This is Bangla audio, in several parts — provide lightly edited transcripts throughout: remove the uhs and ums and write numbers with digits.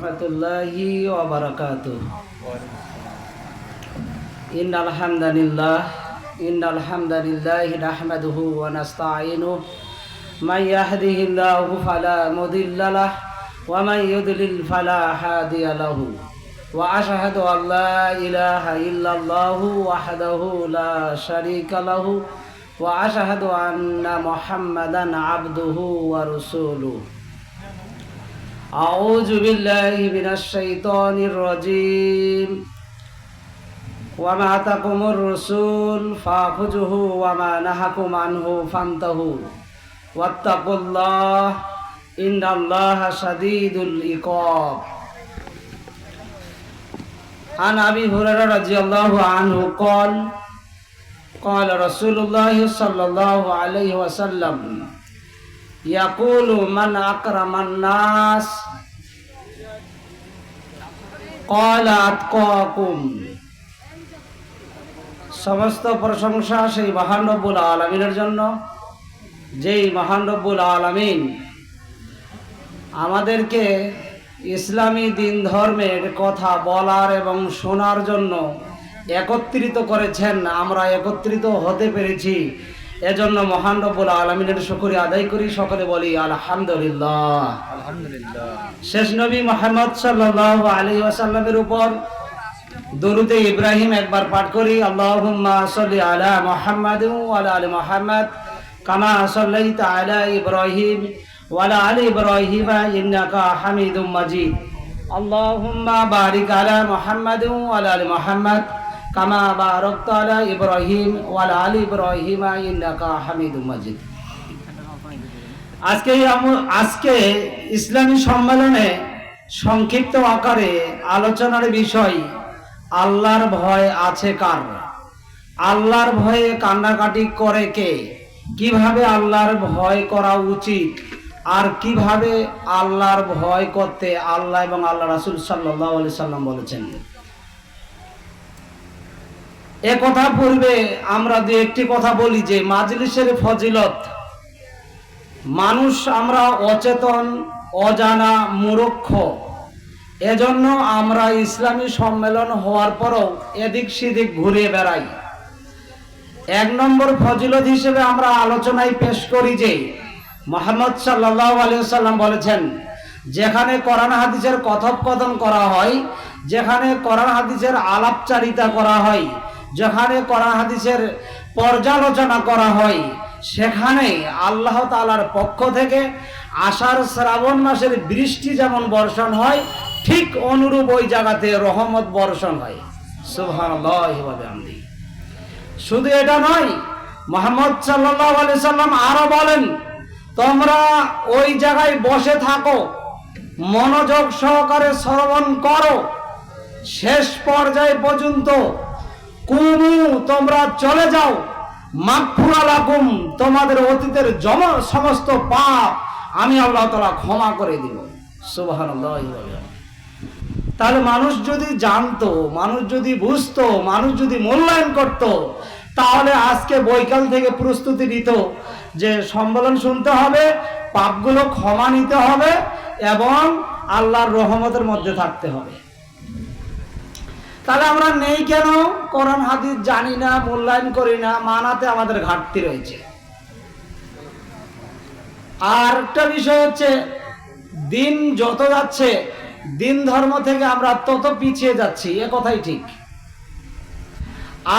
warahmatullahi wabarakatuh. Innal hamdalillah nahmaduhu wa nasta'inuhu man yahdihillahu fala mudilla lahu wa man yudlil fala hadiya lahu wa ashhadu an la ilaha illallah wahdahu la sharika lahu wa ashhadu anna Muhammadan abduhu wa rasuluhu. A'udzu billahi minasy syaithanir rajim. Wa ma atakumur rasul fa'khudhuhu wa ma nahakum anhu fantahu. Wattaqullaha innallaha syadidul iqab. An Abi Hurairah radhiyallahu anhu qala Rasulullah sallallahu alaihi wasallam yaqulu man akraman nas qala atqakum. সমস্ত প্রশংসা সেই মহান রব্বুল আলামিনের জন্য, যেই মহান রব্বুল আলামিন আমাদেরকে ইসলামী দিন ধর্মের কথা বলার এবং শোনার জন্য একত্রিত করেছেন। আমরা একত্রিত হতে পেরেছি, এজন্য মহান রব্বুল আলামিনের শুকরিয়া আদায় করি। সকলে বলি আলহামদুলিল্লাহ। আলহামদুলিল্লাহ। শেষ নবী মুহাম্মদ সাল্লাল্লাহু আলাইহি ওয়াসাল্লামের উপর দরুদে ইব্রাহিম একবার পাঠ করি। আল্লাহুম্মা সাল্লি আলা মুহাম্মাদ ওয়া আলা আলি মুহাম্মাদ কামা সাল্লাইতা আলা ইব্রাহিম ওয়া আলা আলি ইব্রাহিম ইন্নাকা হামিদুম মাজিদ। আল্লাহুম্মা বারিক আলা মুহাম্মাদ ওয়া আলা আলি মুহাম্মাদ কামা বারাকতা আলা ইব্রাহিম ওয়া আলা আলি ইব্রাহিম ইন্নাকা হামিদুম মাজিদ। আজকে ইসলামী সম্মেলনে সংক্ষিপ্ত আকারে আলোচনার বিষয় আল্লাহর ভয় আছে কার? আল্লাহর ভয়ে কান্নাকাটি করে কে? কিভাবে আল্লাহর ভয় করা উচিত আর কিভাবে আল্লাহর ভয় করতে আল্লাহ এবং আল্লাহ রাসূল সাল্লাল্লাহু আলাইহি সাল্লাম বলেছেন। এ কথা পূর্বে আমরা যে একটি কথা বলি যে মাজলিসের ফজিলত, মানুষ আমরা অচেতন, অজানা, মূর্খ, এজন্য আমরা ইসলামী সম্মেলন হওয়ার পরও এদিক সেদিক ঘুরে বেড়াই। এক নম্বর ফজিলত হিসেবে আমরা আলোচনায় পেশ করি যে মুহাম্মদ সাল্লাল্লাহু আলাইহি ওয়াসাল্লাম বলেছেন, যেখানে কোরআন হাদিসের কথোপকথন করা হয়, যেখানে কোরআন হাদিসের আলাপচারিতা করা হয়, যেখানে কোরআন হাদিসের পর্যালোচনা করা হয়, সেখানে আল্লাহ তাআলার পক্ষ থেকে আষাঢ় শ্রাবণ মাসের বৃষ্টি যেমন বর্ষণ হয়, ঠিক অনুরূপ ওই জায়গাতে রহমত বর্ষণ হয়। সুবহানাল্লাহি ওয়া বিহামদিহি। শুধু এটা নয়, মুহাম্মদ সাল্লাল্লাহু আলাইহি সাল্লাম আরো বলেন, তোমরা ওই জায়গায় বসে থাকো, মনোযোগ সহকারে শ্রবণ করো, শেষ পর্যায় পর্যন্ত কুমু তোমরা চলে যাও, মাগফুরা লাকুম, তোমাদের অতীতের সমস্ত পাপ আমি আল্লাহ তাআলা ক্ষমা করে দিব। সুবহানাল্লাহি ওয়া বিহামদিহি। তাহলে মানুষ যদি জানতো, মানুষ যদি বুঝতো, মানুষ যদি মূল্যায়ন করত, তাহলে আজকে বৈকাল থেকে প্রস্তুতি নিত যে সম্মেলন শুনতে হবে, পাপগুলো ক্ষমা নিতে হবে এবং আল্লাহর রহমতের মধ্যে থাকতে হবে। তাহলে আমরা নেই কেন? কোরআন হাদিস জানি না, মূল্যায়ন করি না, মানাতে আমাদের ঘাটতি রয়েছে। আর একটা বিষয় হচ্ছে, দিন যত যাচ্ছে দিন ধর্ম থেকে আমরা তত পিছিয়ে যাচ্ছি, এ কথাই ঠিক।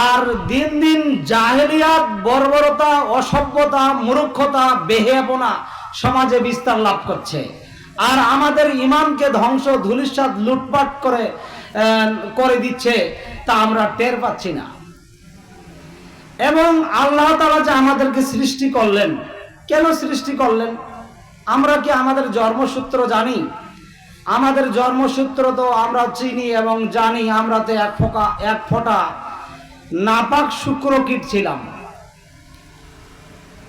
আর দিন দিন জাহেলিয়াত, বর্বরতা, অসভ্যতা, মূর্খতা, বেহেয়াপনা সমাজে বিস্তার লাভ করছে। আর আমাদের ঈমানকে ধ্বংস, ধূলিসাৎ, লুটপাট করে দিচ্ছে, তা আমরা টের পাচ্ছি না। এবং আল্লাহ তাআলা যে আমাদেরকে সৃষ্টি করলেন, কেন সৃষ্টি করলেন? আমরা কি আমাদের জন্মসূত্র জানি? আমাদের জন্মসূত্র তো আমরা চিনি এবং জানি। আমরা তো এক ফোঁটা নাপাক শুক্রকীট ছিলাম।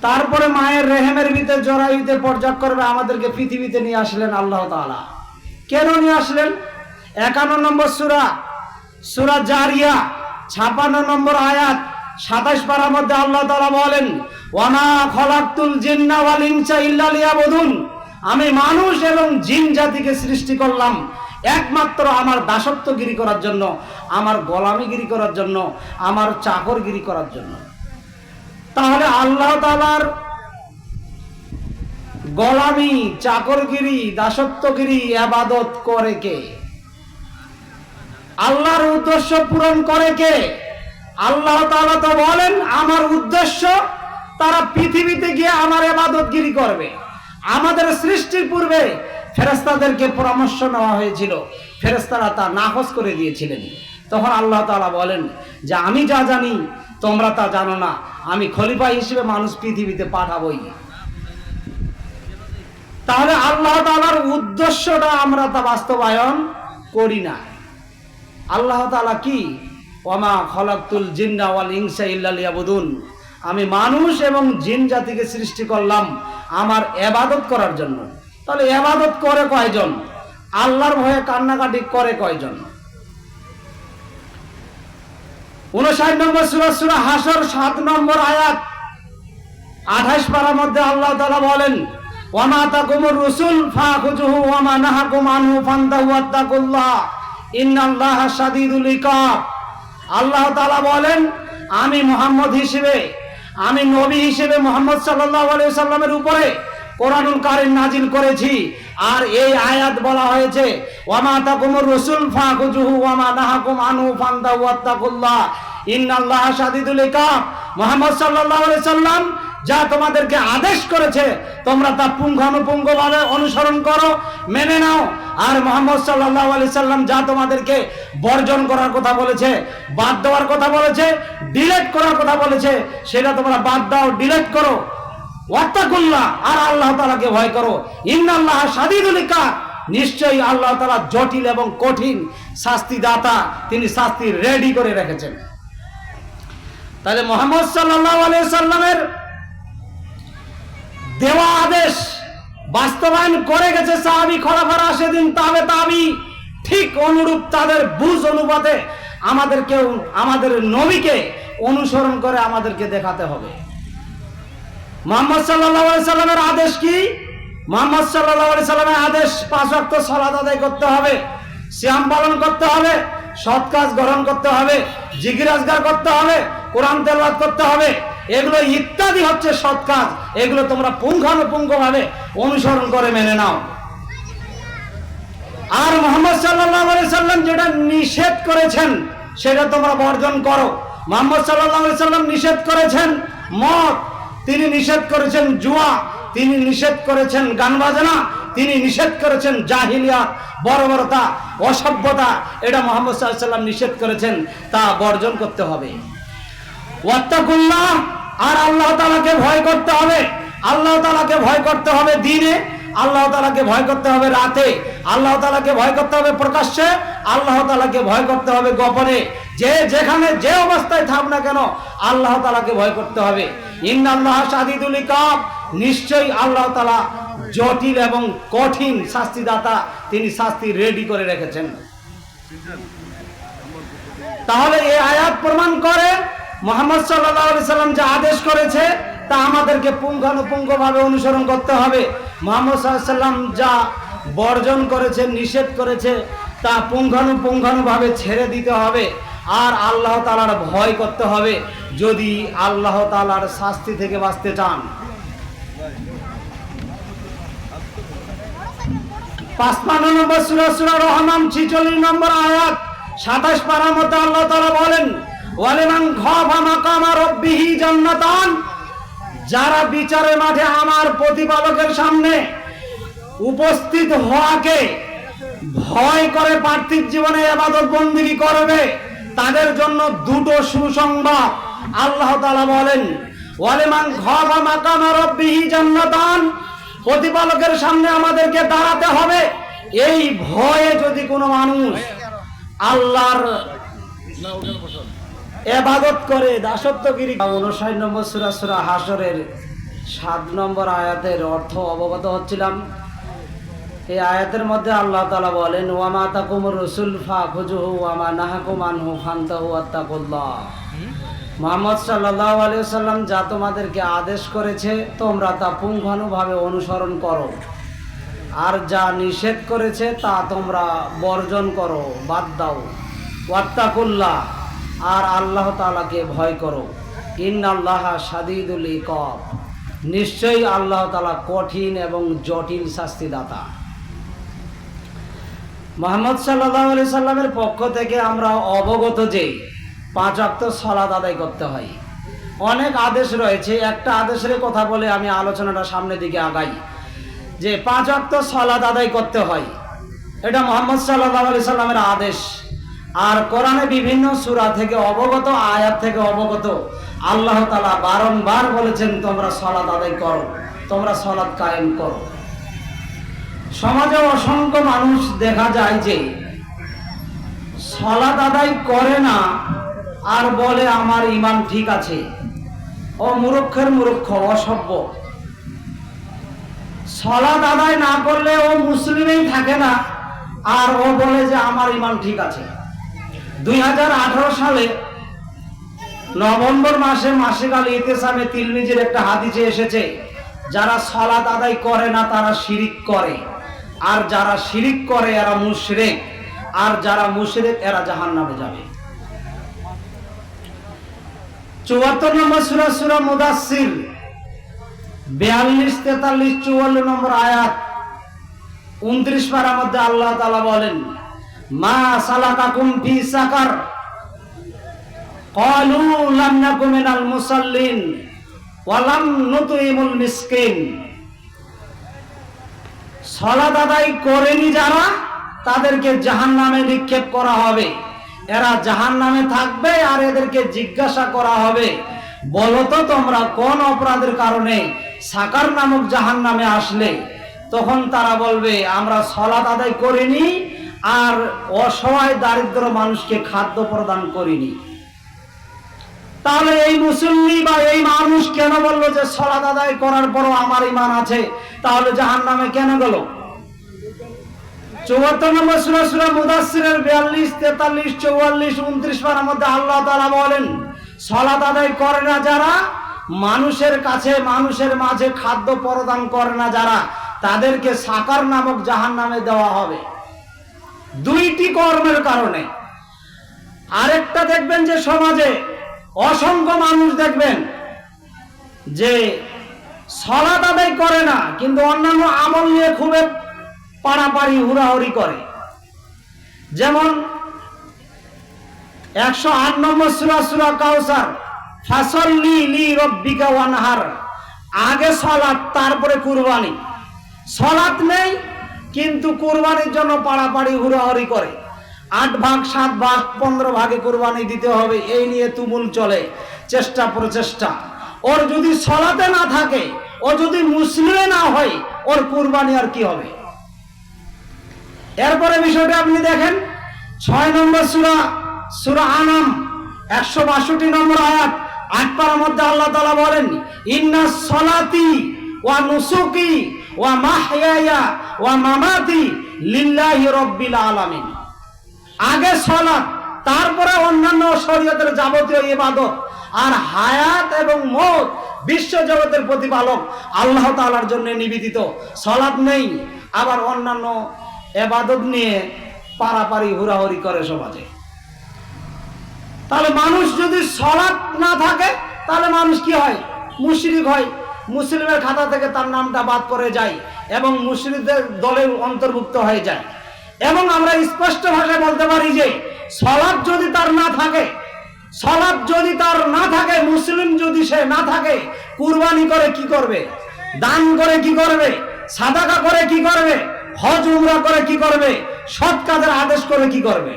তারপরে মায়ের রেহেমের ভিতরে জরায়ুতে পর্যায়ক্রমে আমাদেরকে পৃথিবীতে নিয়ে আসলেন আল্লাহ তাআলা। কেন নিয়ে আসলেন? 51 নম্বর সূরা জারিয়া 56 নম্বর আয়াত 27 পারার মধ্যে আল্লাহ তাআলা বলেন, ওয়া মা খালাকতুল জিন্না ওয়াল ইনসা ইল্লা লিয়াবুদুন, আমি মানুষ এবং জিন জাতিকে সৃষ্টি করলাম একমাত্র আমার দাসত্বগিরি করার জন্য, আমার গোলামিগিরি করার জন্য, আমার চাকরগিরি করার জন্য। তাহলে আল্লাহ তাআলার গোলামি, চাকরগিরি, দাসত্বগিরি, ইবাদত করে কে? আল্লাহর উদ্দেশ্য পূরণ করে কে? আল্লাহ তাআলা তো বলেন আমার উদ্দেশ্য তারা পৃথিবীতে গিয়ে আমার ইবাদতগিরি করবে। আমাদের সৃষ্টির পূর্বে ফেরেশতাদেরকে পরামর্শ নেওয়া হয়েছিল, ফেরেশতারা তা নাকচ করে দিয়েছিলেন। তখন আল্লাহ তাআলা বলেন যে আমি যা জানি তোমরা তা জানো না, আমি খলিফা হিসেবে মানুষ পৃথিবীতে পাঠাবই। তাহলে আল্লাহ তাআলার উদ্দেশ্যটা আমরা তা বাস্তবায়ন করি না। আল্লাহ তাআলা কি? ওয়ামা খলাকতুল জিন্না ওয়াল ইনসা ইল্লা লিয়াবুদুন, আমি মানুষ এবং জিন জাতিকে সৃষ্টি করলাম আমার ইবাদত করার জন্য। তাহলে ইবাদত করে কয়জন? আল্লাহর ভয়ে কান্নাকাটি করে কয়জন? 59 নম্বর সূরা, সূরা হাসর 7 নম্বর আয়াত 28 পারার মধ্যে আল্লাহ তাআলা বলেন ওয়ামা তাকুমুর রাসূল ফাখুযুহু ওয়ামা নাহাকুম আনহু ফান্তাহু ওয়াত্তাকুল্লাহ ইন্নাল্লাহা শাদীদুল ইকাব। আল্লাহ তাআলা বলেন আমি মুহাম্মদ হিসেবে, আমি নবী হিসেবে মুহাম্মদ সাল্লাল্লাহু আলাইহি সাল্লামের উপরে কোরআনুল কারীম নাজিল করেছি। আর এই আয়াত বলা হয়েছে ওয়ামা তাকুমুর রাসূল ফাখুযুহু ওয়ামা নাহাকুম আনহু ফান্তাহু ওয়াত্তাকুল্লাহ ইন্নাল্লাহা শাদীদুল ইকাব। মুহাম্মদ সাল্লাল্লাহু আলাইহি সাল্লাম যা তোমাদেরকে আদেশ করেছে তোমরা তা পুঙ্খানুপুঙ্খভাবে অনুসরণ করো, মেনে নাও। আর মুহাম্মদ সাল্লাল্লাহু আলাইহি সাল্লাম যা তোমাদেরকে বর্জন করার কথা বলেছে, বাদ দেওয়ার কথা বলেছে, ডিলিট করার কথা বলেছে, সেটা তোমরা বাদ দাও, ডিলিট করো। ওয়াত্তাকুল্লাহ, আর আল্লাহ তাআলাকে ভয় করো। ইন্নাল্লাহা শাদীদুল ইকাব, নিশ্চয়ই আল্লাহ তাআলা জটিল এবং কঠিন শাস্তিদাতা, তিনি শাস্তি রেডি করে রেখেছেন। তাহলে মুহাম্মদ সাল্লাল্লাহু আলাইহি সাল্লামের দেওয়া আদেশ বাস্তবায়ন করে গেছে সাহাবী, খোলাফা রাশিদিন, তাবে, ঠিক অনুরূপ তাদের বুঝ অনুপাতে আমাদেরকেও আমাদের নবীকে অনুসরণ করে আমাদেরকে দেখাতে হবে। মুহাম্মদ সাল্লাল্লাহু আলাইহি সাল্লামের আদেশ কি? মুহাম্মদ সাল্লাল্লাহু আলাইহি সাল্লামের আদেশ 5 ওয়াক্ত সালাত আদায় করতে হবে, সিয়াম পালন করতে হবে, সৎ কাজ গ্রহণ করতে হবে, জিকির আজকার করতে হবে, কোরআন তেলাওয়াত করতে হবে। এগুলো ইত্যাদি হচ্ছে সৎ কাজ। এগুলো তোমরা পুঙ্খানুপুঙ্খভাবে অনুসরণ করে মেনে নাও। আর মুহাম্মদ সাল্লাল্লাহু আলাইহি সাল্লাম যেটা নিষেধ করেছেন সেটা তোমরা বর্জন করো। মুহাম্মদ সাল্লাল্লাহু আলাইহি সাল্লাম নিষেধ করেছেন মদ, তিনি নিষেধ করেছেন জুয়া, তিনি নিষেধ করেছেন গান বাজনা, তিনি নিষেধ করেছেন জাহিলিয়াত, বর্বরতা, অসভ্যতা। এটা মুহাম্মদ সাল্লাল্লাহু আলাইহি সাল্লাম নিষেধ করেছেন, তা বর্জন করতে হবে। ওয়াত্তাকুল্লাহ, আর আল্লাহ তাআলাকে ভয় করতে হবে। আল্লাহ তাআলাকে ভয় করতে হবে দিনে, আল্লাহ তাআলাকে ভয় করতে হবে রাতে, আল্লাহ তাআলাকে ভয় করতে হবে প্রকাশ্যে, আল্লাহ তাআলাকে ভয় করতে হবে গোপনে। যে যেখানে যে অবস্থায় থাক না কেন আল্লাহ তাআলাকে ভয় করতে হবে। ইন্নাল্লাহা শাদীদুল ইকাব, নিশ্চয়ই আল্লাহ তাআলা জটিল এবং কঠিন শাস্তিদাতা, তিনি শাস্তি রেডি করে রেখেছেন। তাহলে এই আয়াত প্রমাণ করে মুহাম্মদ সাল্লাল্লাহু আলাইহি সাল্লাম যা আদেশ করেছে তা আমাদেরকে পুঙ্খানুপুঙ্খভাবে অনুসরণ করতে হবে। মুহাম্মদ সাল্লাল্লাহু আলাইহি সাল্লাম যা বর্জন করেছে, নিষেধ করেছে, তা পুঙ্খানুপুঙ্খভাবে ছেড়ে দিতে হবে। আর আল্লাহ তাআলার ভয় করতে হবে যদি আল্লাহ তাআলার শাস্তি থেকে বাঁচতে চান। 55 নম্বর সূরা, সূরা রহমান 46 নম্বর আয়াত 27 পারার মধ্যে আল্লাহ তাআলা বলেন ওয়ালিমান খাফা মাকামা রাব্বিহি জান্নাতান, যারা বিচারের মাঠে আমার প্রতিপালকের সামনে উপস্থিত হওয়াকে ভয় করে পার্থিব জীবনে ইবাদত বন্দেগী করবে, তাদের জন্য দুটো সুসংবাদ। আল্লাহ তাআলা বলেন ওয়ালিমান খাফা মাকামা রাব্বিহি জান্নাতান, প্রতিপালকের সামনে আমাদেরকে দাঁড়াতে হবে। এই ভয়ে যদি কোনো মানুষ আল্লাহর ইবাদত করে, দাসত্বগিরি। 59 নম্বর সূরা, সূরা হাসরের 7 নম্বর আয়াতের অর্থ অবগত হচ্ছিলাম। এই আয়াতের মধ্যে আল্লাহ তাআলা বলেন ওয়ামা তাকুমুর রাসূল ফাখুযুহু ওয়ামা নাহাকুম আনহু ফান্তাহু ওয়াত্তাকুল্লাহ। মুহাম্মদ সাল্লাল্লাহু আলাইহি ওয়াসাল্লাম যা তোমাদেরকে আদেশ করেছে তোমরা তা পুঙ্খানুভাবে অনুসরণ করো। আর যা নিষেধ করেছে তা তোমরা বর্জন করো, বাদ দাও। ওয়াত্তাকুল্লাহ, আর আল্লাহ তাআলাকে ভয় করো। ইন্নাল্লাহা শাদীদুল ইকাব, নিশ্চয়ই আল্লাহ তাআলা কঠিন এবং জটিল শাস্তিদাতা। মুহাম্মদ সাল্লাল্লাহু আলাইহি সাল্লামের পক্ষ থেকে আমরা অবগত যে 5 ওয়াক্ত সালাত আদায় করতে হয়। অনেক আদেশ রয়েছে, একটা আদেশের কথা বলে আমি আলোচনাটা সামনের দিকে আগাই। যে 5 ওয়াক্ত সালাত আদায় করতে হয়, এটা মুহাম্মদ সাল্লাল্লাহু আলাইহি সাল্লামের আদেশ। আর কোরআনে বিভিন্ন সূরা থেকে অবগত, আয়াত থেকে অবগত, আল্লাহ তাআলা বারংবার বলেছেন তোমরা সালাত আদায় করো, তোমরা সালাত কায়েম করো। সমাজে অসংখ্য মানুষ দেখা যায় যে সালাত আদায় করে না আর বলে আমার ঈমান ঠিক আছে। ও মূর্খের মূর্খ, অসভ্য। সালাত আদায় না করলে ও মুসলিমই থাকে না, আর ও বলে যে আমার ঈমান ঠিক আছে। 2018 সালে নভেম্বর মাসে মাসিক আল ইতিসামে তিরমিজির একটা হাদিসে এসেছে, যারা সালাত আদায় করে না তারা শিরিক করে, আর যারা শিরিক করে এরা মুশরিক, আর যারা মুশরিক এরা জাহান্নামে যাবে। 74 নম্বর সূরা, সূরা মুদাসসির, 42, 43, 44 নম্বর আয়াত, 29 পারার মধ্যে আল্লাহ তাআলা বলেন, মা সালাকাকুম ফি সাকার ক্বালু লাম নাকু মিনাল মুসাল্লিন ওয়া লাম নুতইমুল মিসকিন। সালাত আদায় করেনি যারা, তাদেরকে জাহান্নামে নিক্ষেপ করা হবে। এরা জাহান্নামে থাকবে, আর এদেরকে জিজ্ঞাসা করা হবে, বলো তো তোমরা কোন অপরাধের কারণে সাকার নামক জাহান্নামে আসলে? তখন তারা বলবে আমরা সালাত আদায় করিনি আর অসহায় দারিদ্র মানুষকে খাদ্য প্রদান করিনি। তাহলে এই মুসল্লি বা এই মানুষ কেন বললো যে সালাত আদায় করার পরও আমার ঈমান আছে? তাহলে জাহান্নামে কেন গেল? 74 নম্বর সূরা, সূরা মুদাসসিরের 42, 43, 44, 29 পারার মধ্যে আল্লাহ তাআলা বলেন, সালাত আদায় করে না যারা, মানুষের কাছে মানুষের মাঝে খাদ্য প্রদান করে না যারা, তাদেরকে সাকার নামক জাহান্নামে দেওয়া হবে। দুইটি কর্মের কারণে। আরেকটা দেখবেন যে সমাজে অসংখ্য মানুষ দেখবেন যে সালাত আদায় করে না, কিন্তু অন্যান্য আমল নিয়ে খুব পাড়াপাড়ি হুড়াহুড়ি করে। যেমন 108 নম্বর সূরা, সূরা কাউসার, ফাসাল্লি লি রাব্বিকা ওয়ানহার, আগে সালাত তারপরে কুরবানি। সালাত নেই কিন্তু কুরবানির জন্য পাড়াপাড়ি হুড়াহুড়ি করে। 8 ভাগ, 7 ভাগ, 15 ভাগে কুরবানি দিতে হবে, এই নিয়ে তুমুল চলে, চেষ্টা প্রচেষ্টা। ওর যদি সালাতে না থাকে, ও যদি মুসলিমে না হয়, ওর কুরবানি আর কি হবে? এরপরে বিষয়টা আপনি দেখেন 6 নম্বর সূরা, সূরা আনাম, 162 নম্বর আয়াত, 8 পারার মধ্যে আল্লাহ তাআলা বলেন, ইন্নাস সালাতি ওয়া নুসুকি ওয়া মাহইয়ায়া ওয়া মামাতি লিল্লাহি রাব্বিল আলামিন। আগে সালাত, তারপরে অন্যান্য শরীয়তের যাবতীয় ইবাদত, আর হায়াত এবং মওত বিশ্ব জগতের প্রতিপালক আল্লাহ তাআলার জন্য নিবেদিত। সালাত নেই, আবার অন্যান্য ইবাদত নিয়ে পারাপারি হুড়াহুড়ি করে সমাজে। তাহলে মানুষ যদি সালাত না থাকে, তাহলে মানুষ কি হয়? মুশরিক হয়। মুসলিমের খাতা থেকে তার নামটা বাদ পড়ে যায় এবং মুশরিকদের দলের অন্তর্ভুক্ত হয়ে যায়। এবং আমরা স্পষ্ট ভাষায় বলতে পারি যে সালাত যদি তার না থাকে, সালাত যদি তার না থাকে, মুসলিম যদি সে না থাকে, কুরবানি করে কি করবে? দান করে কি করবে? সাদাকা করে কি করবে? হজ উমরা করে কি করবে? সৎ কাজের আদেশ করে কি করবে?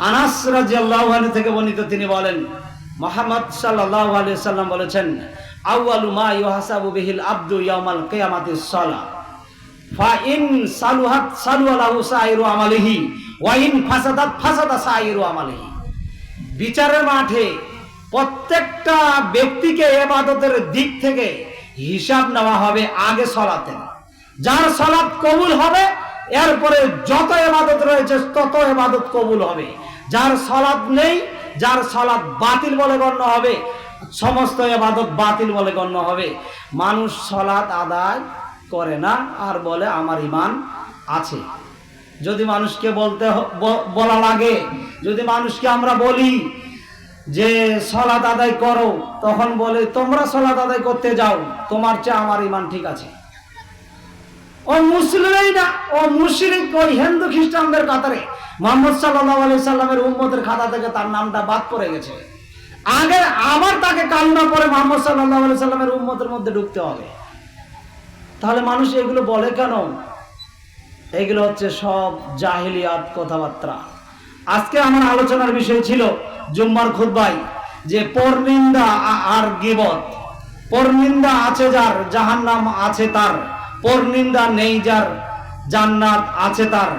আনাস রাদিয়াল্লাহু আনহু থেকে বর্ণিত, তিনি বলেন, মুহাম্মদ সাল্লাল্লাহু আলাইহি সাল্লাম বলেছেন, আউয়ালু মা ইউহাসাবু বিহিল আবদু ইয়াউমাল কিয়ামাতিস সালাহ, ফা ইন সালুহাত সালুহু সাইরু আমালিহি ওয়া ইন ফাসাদাত ফাসাদা সাইরু আমালিহি। বিচারের মাঠে প্রত্যেকটা ব্যক্তিকে ইবাদতের দিক থেকে হিসাব নেওয়া হবে আগে সালাতে। যার সালাত কবুল হবে, এরপরে যত ইবাদত রয়েছে তত ইবাদত কবুল হবে। যার সালাত নেই, যার সালাত বাতিল বলে গণ্য হবে, সমস্ত ইবাদত বাতিল বলে গণ্য হবে। মানুষ সালাত আদায় করে না, আর বলে আমার ঈমান আছে। যদি মানুষকে বলা লাগে, যদি মানুষকে আমরা বলি যে সালাত আদায় করো, তখন বলে তোমরা সালাত আদায় করতে যাও, তোমার চেয়ে আমার ঈমান ঠিক আছে। ও মুসলিমই না, ও মুশরিক, ওই হিন্দু খ্রিস্টানদের কাতারে মুহাম্মদ সাল্লাল্লাহু আলাইহি সাল্লামের উম্মতের খাতা থেকে তার নামটা বাদ পড়ে গেছে। আগে আবার তাকে কালমা পড়ে মুহাম্মদ সাল্লাল্লাহু আলাইহি সাল্লামের উম্মতের মধ্যে ঢুকতে হবে। তাহলে মানুষ এগুলো বলে কেন? এগুলো হচ্ছে সব জাহেলিয়াত কথাবার্তা। আজকে আমার আলোচনার বিষয় ছিল জুম্মার খুতবায় যে পরনিন্দা আর গীবত। পরনিন্দা আছে যার, জাহান্নাম আছে তার। পরনিন্দা নেই যার, জান্নাত আছে তার।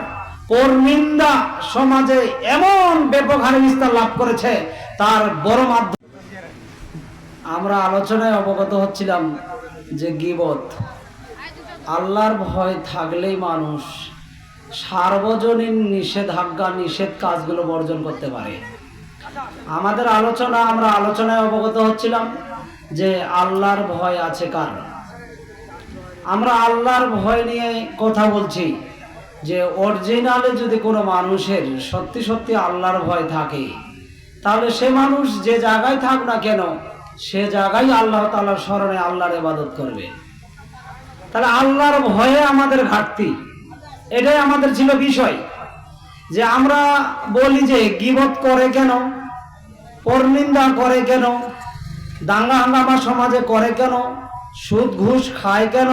পরনিন্দা সমাজে এমন ব্যাপক হারে বিস্তার লাভ করেছে, তার বড় মাধ্যম। আমরা আলোচনায় অবগত হচ্ছিলাম যে গীবত, আল্লাহর ভয় থাকলেই মানুষ সার্বজনীন নিষেধাজ্ঞা, নিষেধ কাজগুলো বর্জন করতে পারে। আমাদের আমরা আলোচনায় অবগত হচ্ছিলাম যে আল্লাহর ভয় আছে কার। আমরা আল্লাহর ভয় নিয়ে কথা বলছি যে অরিজিনালে যদি কোনো মানুষের সত্যি সত্যি আল্লাহর ভয় থাকে, তাহলে সে মানুষ যে জায়গায় থাক না কেন, সে জায়গায় আল্লাহ তাআলার স্মরণে আল্লাহর ইবাদত করবে। তাহলে আল্লাহর ভয়ে আমাদের ঘাটতি, এটাই আমাদের ছিল বিষয়। যে আমরা বলি যে গীবত করে কেন, পরনিন্দা করে কেন, দাঙ্গা হাঙ্গামা সমাজে করে কেন, সুদ ঘুষ খায় কেন,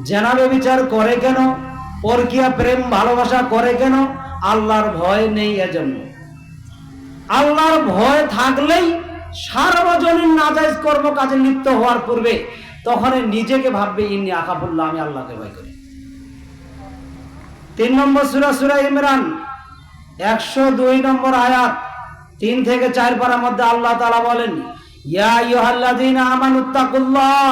জেনা ব্যভিচার করে কেন, পরকীয়া প্রেম ভালোবাসা করে কেন? আল্লাহর ভয় নেই এজন্য। আল্লাহর ভয় থাকলেই সার্বজনীন নাজায়েজ কর্ম কাজে লিপ্ত হওয়ার পূর্বে তখন নিজেকে ভাববে ইন্নী আখাফুল্লাহ, আমি আল্লাহকে ভয় করি। 3 নম্বর সূরা ইমরান 102 নম্বর আয়াত 3 থেকে 4 পারার মধ্যে আল্লাহ তাআলা বলেন, ইয়া আইয়ুহাল্লাযীনা আমানুত্তাকুল্লাহ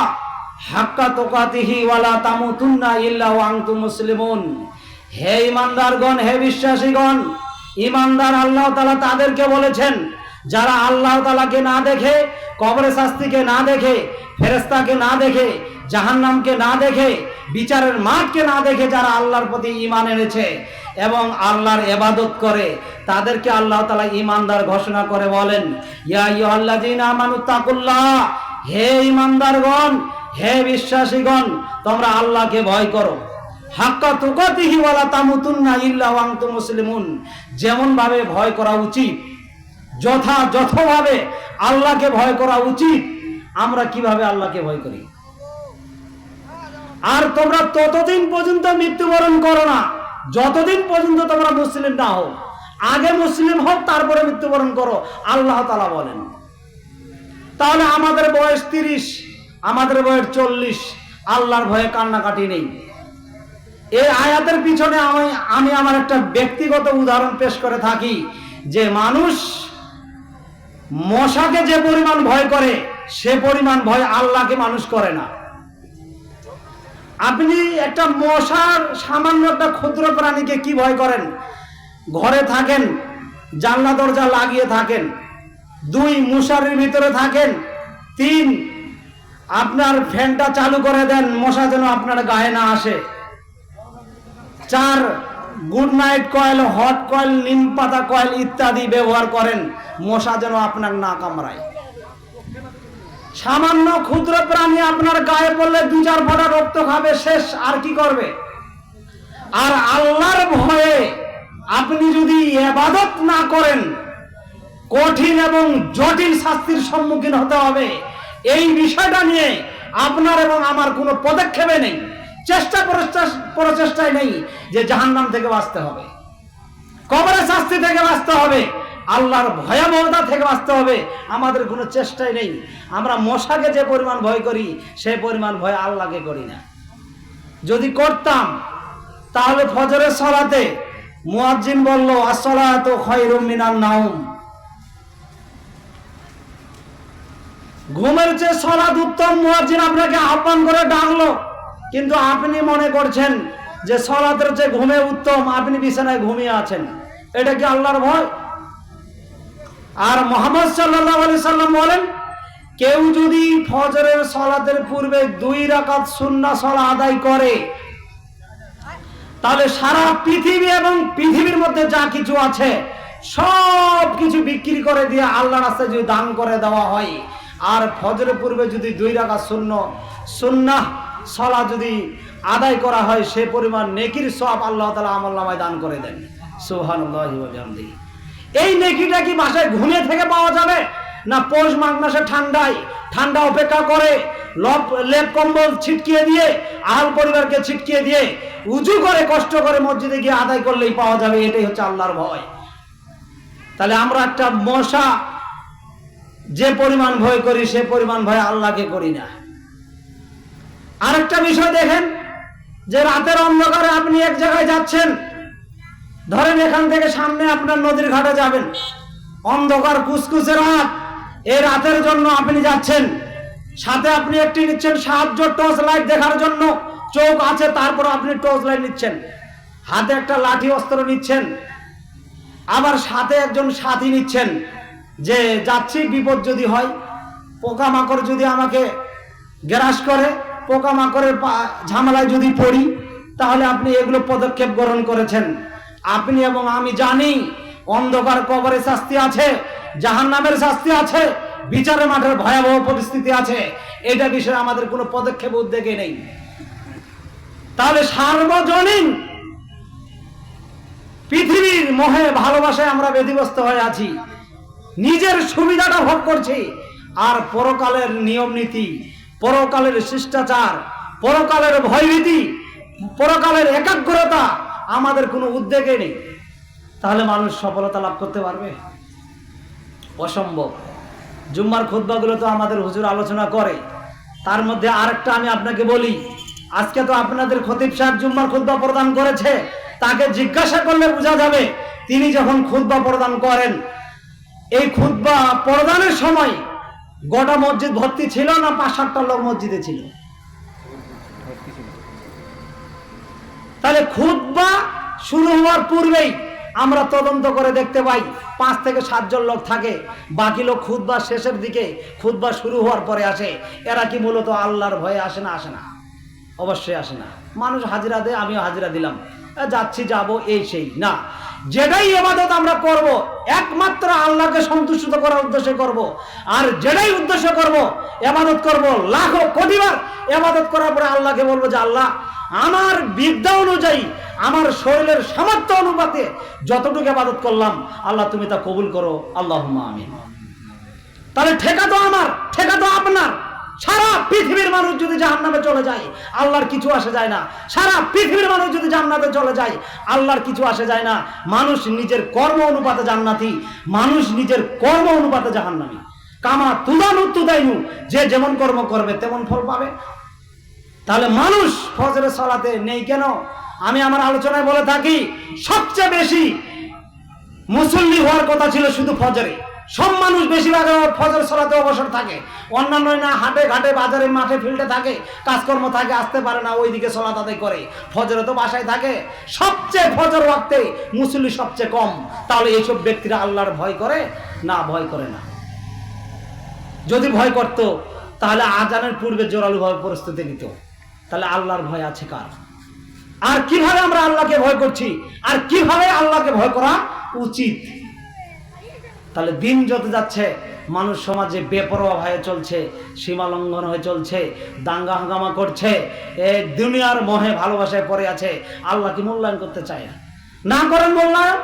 হাক্কা তুকাতিহি ওয়ালা তামুতুন্না ইল্লা ওয়া আনতুম মুসলিমুন। হে ঈমানদারগণ, হে বিশ্বাসীগণ, ঈমানদার আল্লাহ তাআলা তাদেরকে বলেছেন যারা আল্লাহ তাআলাকে না দেখে, কবরে শাস্তিকে না দেখে, ফেরেশতাকে না দেখে, জাহান্নামকে না দেখে, বিচারের মাঠকে না দেখে যারা আল্লাহর প্রতি ঈমান এনেছে এবং আল্লাহর ইবাদত করে, তাদেরকে আল্লাহ তাআলা ঈমানদার ঘোষণা করে বলেন, ইয়া আইয়ুহাল্লাযীনা আমানুত্তাকুল্লাহ, হে ঈমানদারগণ, হে বিশ্বাসীগণ, তোমরা আল্লাহকে ভয় করো। হাক্কা তুকাতিহি ওয়ালা তামুতুন্না ইল্লা ওয়া আনতুম মুসলিমুন। যেমন ভাবে ভয় করা উচিত, যথাযথভাবে আল্লাহকে ভয় করা উচিত, আমরা কিভাবে আল্লাহকে ভয় করি? আর তোমরা ততদিন পর্যন্ত মৃত্যুবরণ করো না যতদিন পর্যন্ত তোমরা মুসলিম না হও। আগে মুসলিম হোক, তারপরে মৃত্যুবরণ করো, আল্লাহ তাআলা বলেন। তাহলে আমাদের বয়স 30, আমাদের বয়স 40, আল্লাহর ভয়ে কান্নাকাটি নেই। এই আয়াতের পিছনে আমি আমার একটা ব্যক্তিগত উদাহরণ পেশ করে থাকি যে মানুষ মশাকে যে পরিমাণ ভয় করে, সে পরিমাণ ভয় আল্লাহকে মানুষ করে না। আপনি একটা মশার, সামান্য একটা ক্ষুদ্র প্রাণীকে কি ভয় করেন? ঘরে থাকেন, জানলা দরজা লাগিয়ে থাকেন। 2, মশারির ভিতরে থাকেন। 3, আপনার ফ্যানটা চালু করে দেন, মশা যেন আপনার গায়ে না আসে। 4, good night coil, hot coil, নিম পাতা কয়েল ইত্যাদি ব্যবহার করেন, মশা যেন আপনার না কামড়ায়। সামান্য ক্ষুদ্র প্রাণী আপনার গায়ে পড়লে 2-4 ফোঁটা রক্ত খাবে, শেষ। আর কি করবে? আর আল্লাহর ভয়ে আপনি যদি ইবাদত না করেন, কঠিন এবং জটিল শাস্তির সম্মুখীন হতে হবে। এই বিষয়টা নিয়ে আপনার এবং আমার কোনো পদক্ষেপে নেই, প্রচেষ্টায় নেই যে জাহান্নাম থেকে বাঁচতে হবে, কবরের শাস্তি থেকে বাঁচতে হবে, আল্লাহর ভয়াবহতা থেকে বাঁচতে হবে। আমাদের কোনো চেষ্টাই নেই। আমরা মশাকে যে পরিমাণ ভয় করি, সেই পরিমাণ ভয় আল্লাহকে করি না। যদি করতাম তাহলে ফজরের সালাতে মুয়াজ্জিন বলল, আসসালাতু খায়রুম মিনান নাওম, ঘুমের চেয়ে সালাত উত্তম। মুয়াজ্জিন আপনাকে আহ্বান করে ডাকলো, কিন্তু আপনি মনে করছেন যে সালাতের চেয়ে ঘুমে উত্তম, আপনি বিছানায় ঘুমিয়ে আছেন। এটা কি আল্লাহর ভয়? আর মুহাম্মদ সাল্লাল্লাহু আলাইহি সাল্লাম বলেন, কেউ যদি ফজরের সালাতের পূর্বে 2 রাকাত সুন্নাহ সালাত আদায় করে, তাহলে সারা পৃথিবী এবং পৃথিবীর মধ্যে যা কিছু আছে সব কিছু বিক্রি করে দিয়ে আল্লাহর রাস্তায় যদি দান করে দেওয়া হয়, আর ফজরের পূর্বে যদি 2 রাকাত সুন্নাহ সালাত যদি আদায় করা হয়, সে পরিমাণ নেকির সওয়াব আল্লাহ তাআলা আমলনামায় দান করে দেন। সুবহানাল্লাহি ওয়া বিহামদিহি। এই নেকিটা কি বাসায় ঘুমিয়ে থেকে পাওয়া যাবে, না পৌষ মাঘ মাসে ঠান্ডা অপেক্ষা করে লেপ কম্বল ছিটকিয়ে দিয়ে আহল পরিবারকে ছিটকিয়ে দিয়ে উজু করে কষ্ট করে মসজিদে গিয়ে আদায় করলেই পাওয়া যাবে? এটাই হচ্ছে আল্লাহর ভয়। তাহলে আমরা একটা মশা যে পরিমাণ ভয় করি, সে পরিমাণ ভয় আল্লাহকে করি না। আরেকটা বিষয় দেখেন, যে রাতের অন্ধকারে আপনি এক জায়গায় যাচ্ছেন, ধরেন এখান থেকে সামনে আপনার নদীর ঘাটে যাবেন, অন্ধকার কুচকুচে রাত, এই রাতের জন্য আপনি যাচ্ছেন, সাথে আপনি একটি নিচ্ছেন সাহায্য টর্চ লাইট দেখার জন্য, চোখ আছে তারপর আপনি টর্চ লাইট নিচ্ছেন, হাতে একটা লাঠি অস্ত্র নিচ্ছেন, আবার সাথে একজন সাথী নিচ্ছেন, যে যাচ্ছি বিপদ যদি হয়, পোকামাকড় যদি আমাকে গ্রাস করে, পোকামাকড়ের ঝামেলায় যদি পড়ি, তাহলে আপনি এগুলো পদক্ষেপ গ্রহণ করেছেন। আপনি এবং আমি জানি অন্ধকার কবরে শাস্তি আছে, জাহান্নামের শাস্তি আছে, বিচারের মাঠের ভয়াবহ পরিস্থিতি আছে। এটা বিষয়ে আমাদের কোনো পদক্ষেপ উদ্যোগে নেই। তাহলে সার্বজনীন পৃথিবীর মোহে ভালোবাসায় আমরা ব্যতিব্যস্ত হয়ে আছি, নিজের সুবিধাটা ভোগ করছি, আর পরকালের নিয়ম নীতি, পরকালের শিষ্টাচার, পরকালের ভয়ভীতি, পরকালের একাগ্রতা আমাদের কোনো উদ্যোগে নেই। তাহলে মানুষ সফলতা লাভ করতে পারবে? অসম্ভব। জুম্মার খুতবাগুলো তো আমাদের হুজুর আলোচনা করে, তার মধ্যে আরেকটা আমি আপনাকে বলি। আজকে তো আপনাদের খতিব সাহেব জুম্মার খুতবা প্রদান করেছে, তাকে জিজ্ঞাসা করলে বোঝা যাবে তিনি যখন খুতবা প্রদান করেন, এই খুতবা প্রদানের সময় গোটা মসজিদ ভর্তি ছিল না 5-7টা লোক মসজিদে ছিল? তাহলে খুতবা শুরু হওয়ার পূর্বেই আমরা তদন্ত করে দেখতে পাই 5 থেকে 7 জন লোক থাকে, বাকি লোক খুতবা শেষের দিকে, খুতবা শুরু হওয়ার পরে আসে। এরা কি মূলত আল্লাহর ভয়ে আসে না? আসে না, অবশ্যই আসে না। মানুষ হাজিরা দেয়, আমিও হাজিরা দিলাম, যাচ্ছি যাব, এই সেই না। যেটাই ইবাদত আমরা করব একমাত্র আল্লাহকে সন্তুষ্ট করার উদ্দেশ্যে করব, আর যেটাই উদ্দেশ্য করব ইবাদত করব লাখো কোটিবার ইবাদত করার পরে আল্লাহকে বলবো যে আল্লাহ, আমার বিদ্যা অনুযায়ী, আমার শরীরের সামর্থ্য অনুপাতে যতটুকু ইবাদত করলাম, আল্লাহ তুমি তা কবুল করো, আল্লাহুম্মা আমিন। তাহলে ঠেকা তো আমার, ঠেকা তো আপনার। সারা পৃথিবীর মানুষ যদি জাহান্নামে চলে যায়, আল্লাহর কিছু আসে যায় না। সারা পৃথিবীর মানুষ যদি জান্নাতে চলে যায়, আল্লাহর কিছু আসে যায় না। মানুষ নিজের কর্ম অনুপাতে জান্নাতি, মানুষ নিজের কর্ম অনুপাতে জাহান্নামী। কামা তুদানু তুদাইনু, যে যেমন কর্ম করবে তেমন ফল পাবে। তাহলে মানুষ ফজরের সালাতে নেই কেন? আমি আমার আলোচনায় বলে থাকি, সবচেয়ে বেশি মুসল্লি হওয়ার কথা ছিল শুধু ফজরে। সব মানুষ বেশিরভাগ ফজর সালাতে অবসর থাকে, অন্যান্য না হাটে ঘাটে বাজারে মাঠে ফিল্ডে থাকে, কাজকর্ম থাকে, আসতে পারে না, ওইদিকে সালাত আদায় করে। ফজরে তো বাসায় থাকে। সবচেয়ে ফজর ওয়াক্তে মুসল্লি সবচেয়ে কম। তাহলে এইসব ব্যক্তিরা আল্লাহর ভয় করে না? ভয় করে না। যদি ভয় করত তাহলে আজানের পূর্বে জোরালোভাবে প্রস্তুতি নিত। তাহলে আল্লাহর ভয় আছে কার? আর কিভাবে আমরা আল্লাহকে ভয় করছি, আর কিভাবে আল্লাহকে ভয় করা উচিত? তাহলে দিন যত যাচ্ছে মানুষ সমাজে বেপরোয়া হয়ে চলছে, সীমা লঙ্ঘন হয়ে চলছে, দাঙ্গা হাঙ্গামা করছে, এই দুনিয়ার মোহে ভালোবাসায় পড়ে আছে। আল্লাহ কি মূল্যায়ন করতে চায় না? না করেন মূল্যায়ন,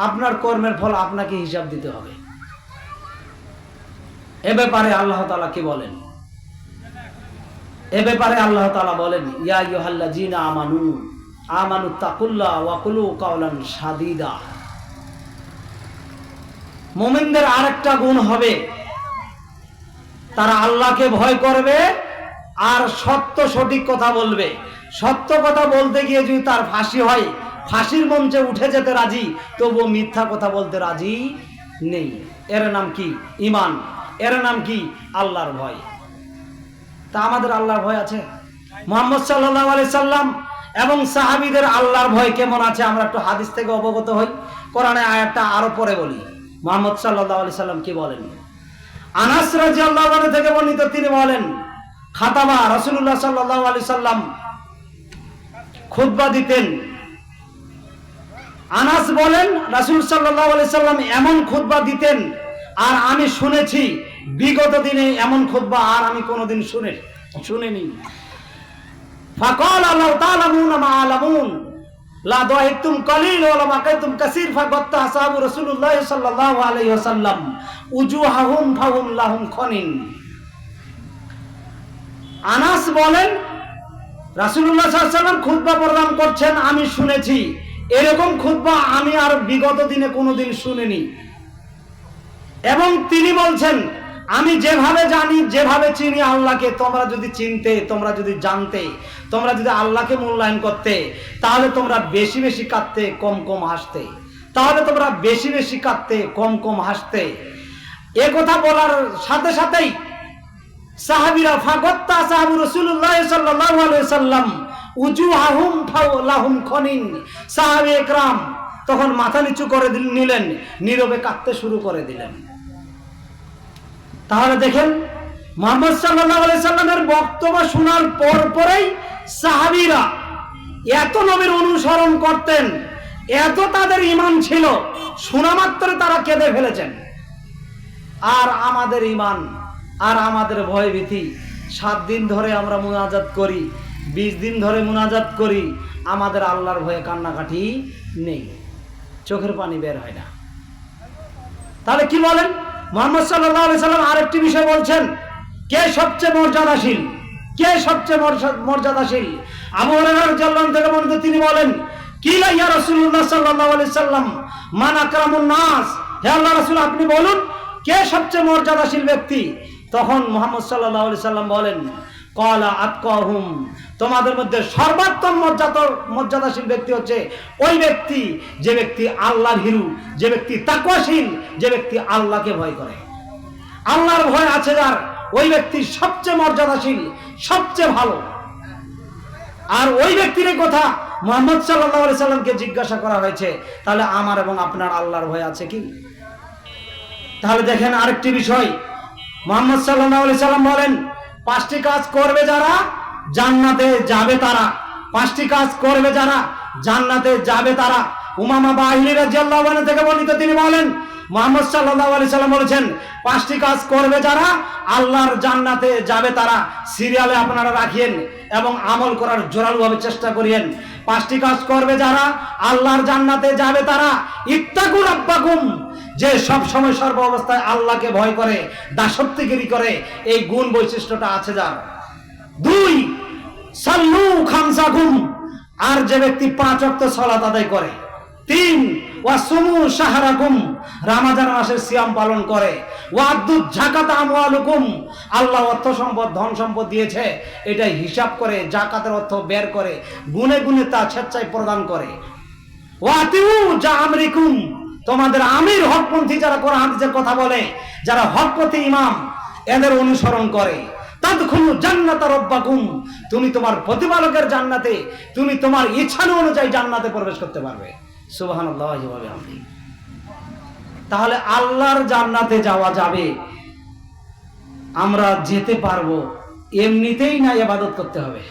আপনার কর্মের ফল আপনাকে হিসাব দিতে হবে। এ ব্যাপারে আল্লাহ তাআলা কি বলেন? এ ব্যাপারে আল্লাহ তাআলা বলেন, ইয়া আইয়ুহাল্লাযীনা আমানুত্তাকুল্লাহ ওয়া কুলু কাওলান সাদীদা। মুমিনদের আরেকটা গুণ হবে, তারা আল্লাহকে ভয় করবে আর সত্য সঠিক কথা বলবে। সত্য কথা বলতে গিয়ে যদি তার ফাঁসি হয়, ফাঁসির মঞ্চে উঠে যেতে রাজি, তবুও মিথ্যা কথা বলতে রাজি নেই। এর নাম কি? ঈমান। এর নাম কি? আল্লাহর ভয়। তা আমাদের আল্লাহর ভয় আছে? মুহাম্মদ সাল্লাল্লাহু আলাইহি সাল্লাম এবং সাহাবীদের আল্লাহর ভয় কেমন আছে আমরা একটু হাদিস থেকে অবগত হই। কোরআনে আয়াতটা আরো পরে বলি। মুহাম্মদ সাল্লাল্লাহু আলাইহি সাল্লাম কি বলেন? আনাস রাদিয়াল্লাহু আনহু থেকে বর্ণিত, তিনি বলেন খাতাবা রাসূলুল্লাহ সাল্লাল্লাহু আলাইহি সাল্লাম খুতবা দিতেন। আনাস বলেন রাসূল সাল্লাল্লাহু আলাইহি সাল্লাম এমন খুতবা দিতেন আর আমি শুনেছি, বিগত দিনে এমন খুতবা আর আমি কোনোদিন শুনিনি। ফাকাল লাউ তা'লামুনা মা আ'লামুন লা দাহিকতুম কালিল ওয়া লা বাকাইতুম কাসীর ফাগাত্তা আসহাবু রাসূলুল্লাহ সাল্লাল্লাহু আলাইহি ওয়াসাল্লাম উজুহাহুম ফাহুম লাহুম খনিন। আনাস বলেন রাসূলুল্লাহ সাল্লাল্লাহু আলাইহি ওয়াসাল্লাম খুতবা প্রদান করছেন, আমি শুনেছি, এরকম খুতবা আমি আর বিগত দিনে কোনোদিন শুনিনি। এবং তিনি বলছেন আমি যেভাবে জানি, যেভাবে চিনি আল্লাহকে, তোমরা যদি চিনতে, তোমরা যদি জানতে, তোমরা যদি আল্লাহকে মূল্যায়ন করতে, তাহলে তোমরা বেশি বেশি কাঁদতে, কম কম হাসতে। তাহলে তোমরা বেশি বেশি কাঁদতে, কম কম হাসতে। এ কথা বলার সাথে সাথেই সাহাবীরা ফাগাত্তা আসহাবু রাসূলুল্লাহ সাল্লাল্লাহু আলাইহি ওয়াসাল্লাম উজুহাহুম ফালাহুম খনিন, সাহাবে একরাম তখন মাথা নিচু করে নিলেন, নীরবে কাঁদতে শুরু করে দিলেন। তাহলে দেখেন মুহাম্মদ সাল্লাল্লাহু আলাইহি সাল্লামের বক্তব্য শোনার পরেই সাহাবীরা এত নবীর অনুসরণ করতেন, এত তাদের ঈমান ছিল, শোনা মাত্র তারা কেঁদে ফেলেছেন। আর আমাদের ঈমান আর আমাদের ভয়ভীতি, 7 দিন ধরে আমরা মুনাজাত করি, 20 দিন ধরে মুনাজাত করি, আমাদের আল্লাহর ভয়ে কান্নাকাটি নেই, চোখের পানি বের হয় না। তাহলে কি বলেন মুহাম্মদ সাল্লাল্লাহু আলাইহি সাল্লাম আরেকটি বিষয় বলছেন, কে সবচেয়ে মর্যাদাশীল, কে সবচেয়ে মর্যাদাশীল? আবু হুরায়রা রাদিয়াল্লাহু আনহু থেকে বর্ণিত, তিনি বলেন কিলা ইয়া রাসূলুল্লাহ সাল্লাল্লাহু আলাইহি সাল্লাম মান আকরামুন নাস, হে আল্লাহর রাসূল আপনি বলুন কে সবচেয়ে মর্যাদাশীল ব্যক্তি? তখন মুহাম্মদ সাল্লাল্লাহু আলাইহি সাল্লাম বলেন ক্বালা আতকাহুম, তোমাদের মধ্যে সর্বোত্তম মর্যাদাশীল ব্যক্তি হচ্ছে ওই ব্যক্তি যে ব্যক্তি আল্লাহর ভীরু, যে ব্যক্তি তাকওয়াশীল, যে ব্যক্তি আল্লাহকে ভয় করে। আল্লাহর ভয় আছে যার, ওই ব্যক্তি সবচেয়ে মর্যাদাশীল, সবচেয়ে ভালো। আর ওই ব্যক্তির কথা মুহাম্মদ সাল্লাল্লাহু আলাইহি সাল্লামকে জিজ্ঞাসা করা হয়েছে, তাহলে আমার এবং আপনার আল্লাহর ভয় আছে কি? তাহলে দেখেন আরেকটি বিষয়, মুহাম্মদ সাল্লাল্লাহু আলাইহি সাল্লাম বলেন 5টি কাজ করবে যারা জান্নাতে যাবে তারা, 5টি কাজ করবে যারা জান্নাতে যাবে তারা। উমামা বাহিনী রাদিয়াল্লাহু আনহা থেকে বর্ণিত, তিনি বলেন মুহাম্মদ সাল্লাল্লাহু আলাইহি সাল্লাম বলেছেন 5টি কাজ করবে যারা আল্লাহর জান্নাতে যাবে তারা। সিরিয়ালে আপনারা রাখিয়েন এবং আমল করার জোরালোভাবে চেষ্টা করিয়েন। 5টি কাজ করবে যারা আল্লাহর জান্নাতে যাবে তারা, ইত্তাকু রাব্বাকুম, যে সব সময় সর্ব অবস্থায় আল্লাহকে ভয় করে, দাসত্বগিরি করে, এই গুণ বৈশিষ্ট্যটা আছে যার। 2 সাল্লু খামসাকুম, আর যে ব্যক্তি 5 ওয়াক্ত সালাত আদায় করে। 3 ওয়াসুমু শাহরাকুম, রমজান মাসের সিয়াম পালন করে। ওয়াদু যাকাত আমওয়ালুকুম, আল্লাহ অর্থ সম্পদ, ধন সম্পদ দিয়েছে, এটা হিসাব করে যাকাতের অর্থ বের করে গুনে গুনে তা স্বেচ্ছায় প্রদান করে। ওয়াতিউ জামরিকুম, তোমাদের আমির হকপন্থী যারা কোরআন হাদিসের কথা বলে, যারা হকপন্থী ইমাম, এদের অনুসরণ করে। তাদখুলু জান্নাতা রাব্বাকুম, তুমি তোমার প্রতিপালকের জান্নাতে, তুমি তোমার ইচ্ছা অনুযায়ী জান্নাতে প্রবেশ করতে পারবে। সুবহানাল্লাহি ওয়া বিহামদিহি। তাহলে আল্লাহর জান্নাতে যাওয়া যাবে, আমরা যেতে পারবো, এমনিতেই না ইবাদত করতে হবে,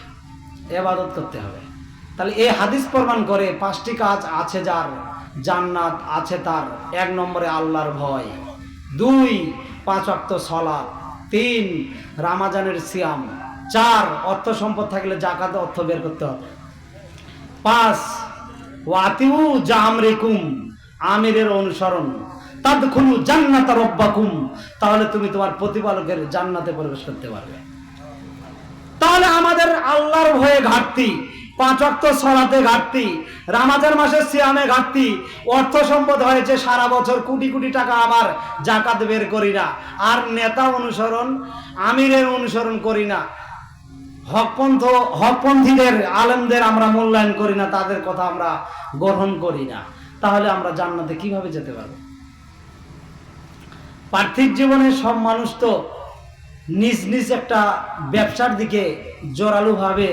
ইবাদত করতে হবে। তাহলে এই হাদিস প্রমাণ করে 5টি কাজ আছে যার, জান্নাত আছে তার। 1 নম্বরে আল্লাহর ভয়, 2 5 ওয়াক্ত সালাত, 3 রমজানের সিয়াম, 4 অর্থ সম্পদ থাকলে যাকাত অর্থ বের করতে হবে, 5 ওয়াতিউ জামরিকুম, আমিরের অনুসরণ। তাদখুলু জান্নাতা রাব্বাকুম, তাহলে তুমি তোমার প্রতিপালকের জান্নাতে প্রবেশ করতে পারবে। তাহলে আমাদের আল্লাহর ভয়ে ঘাটতি, 5 ওয়াক্ত সালাতে ঘাটতি, রমজান মাসের সিয়ামে ঘাটতি, অর্থ সম্পদ হয়েছে সারা বছর কোটি কোটি টাকা, আবার যাকাত বের করি না, আর নেতা অনুসরণ, আমিরের অনুসরণ করি না, হকপন্থীদের আলেমদের আমরা মূল্যায়ন করি না, তাদের কথা আমরা গ্রহণ করি না। তাহলে আমরা জান্নাতে কিভাবে যেতে পারবো? পার্থিব জীবনে সব মানুষ তো নিজ নিজ একটা ব্যবসার দিকে জোরালোভাবে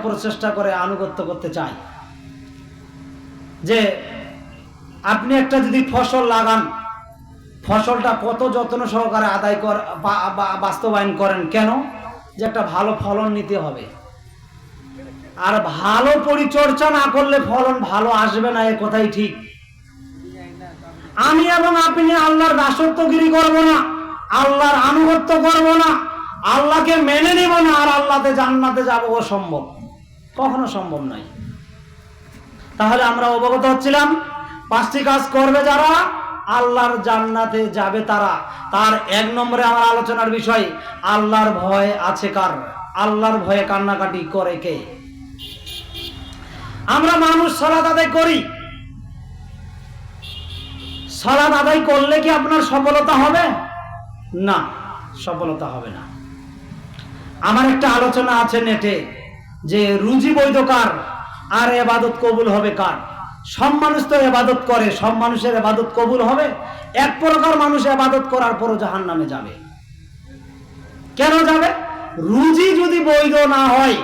প্রচেষ্টা করে আনুগত্য করতে চায়। যে আপনি একটা যদি ফসল লাগান, ফসলটা কত যত্ন সহকারে আদায় বাস্তবায়ন করেন, কেন? যে একটা ভালো ফলন নিতে হবে। আর ভালো পরিচর্যা না করলে ফলন ভালো আসবে না, এ কথাই ঠিক। আমি এবং আপনি আল্লাহর দাসত্বগিরি করব না, আল্লাহর আনুগত্য করব না, আল্লাহকে মেনে নেব না, আর আল্লাহতে জান্নাতে যাবো, অসম্ভব, কখনো সম্ভব নয়। তাহলে আমরা অবগত হচ্ছিলাম, 5টি কাজ করবে যারা আল্লাহর জান্নাতে যাবে তারা। তার 1 নম্বরে আমার আলোচনার বিষয়, আল্লাহর ভয় আছে কার? আল্লাহর ভয়ে কান্নাকাটি করে কে? আমরা মানুষ সালাত আদায় করি, সালাত আদায় করলে কি আপনার সফলতা হবে? না, সফলতা হবে না। আমার একটা আলোচনা আছে নেটে, যে রুজি বৈধ কার আর ইবাদত কবুল হবে কার? সব মানুষ তো ইবাদত করে, সব মানুষের ইবাদত কবুল হবে? এক প্রকার মানুষ ইবাদত করার পরও জাহান্নামে যাবে। কেন যাবে? রুজি যদি বৈধ না হয়,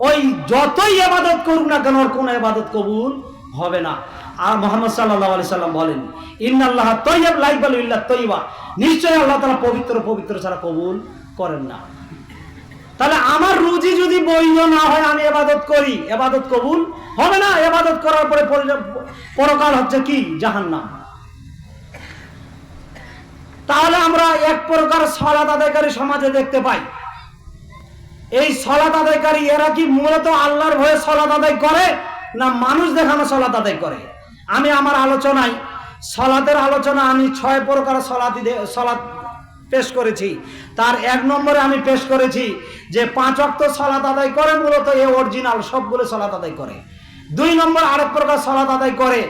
ওই যতই ইবাদত করুক না কেন, ওর কোনো ইবাদত কবুল হবে না। আর মুহাম্মদ সাল্লাল্লাহু আলাইহি সাল্লাম বলেন, ইন্নাল্লাহ তাইয়্যিব লা ইয়াকবালু ইল্লা তাইয়্যিবা, নিশ্চয়ই আল্লাহ তাআলা পবিত্র পবিত্র ছাড়া কবুল করেন না। তাহলে আমার রুজি যদি বৈধ না হয়, আমি ইবাদত করি, ইবাদত কবুল হবে না। ইবাদত করার পরে পরকাল হচ্ছে কি? জাহান্নাম। তাহলে আমরা এক প্রকার সালাত আদায়কারী সমাজে দেখতে পাই। এই সালাত আদায়কারী এরা কি মূলত আল্লাহর ভয়ে সালাত আদায় করে, না মানুষ দেখানো সালাত আদায় করে? আমি আমার আলোচনায় সালাতের আলোচনা আমি 6 প্রকার সালাত পেশ করেছি। তার 1 নম্বরে আমি পেশ করেছি যে 5 ওয়াক্ত সালাত আদায় করে, মূলত এ অরিজিনাল সবগুলো সালাত আদায় করে। 2 নম্বর আরেক প্রকার সালাত আদায় করে,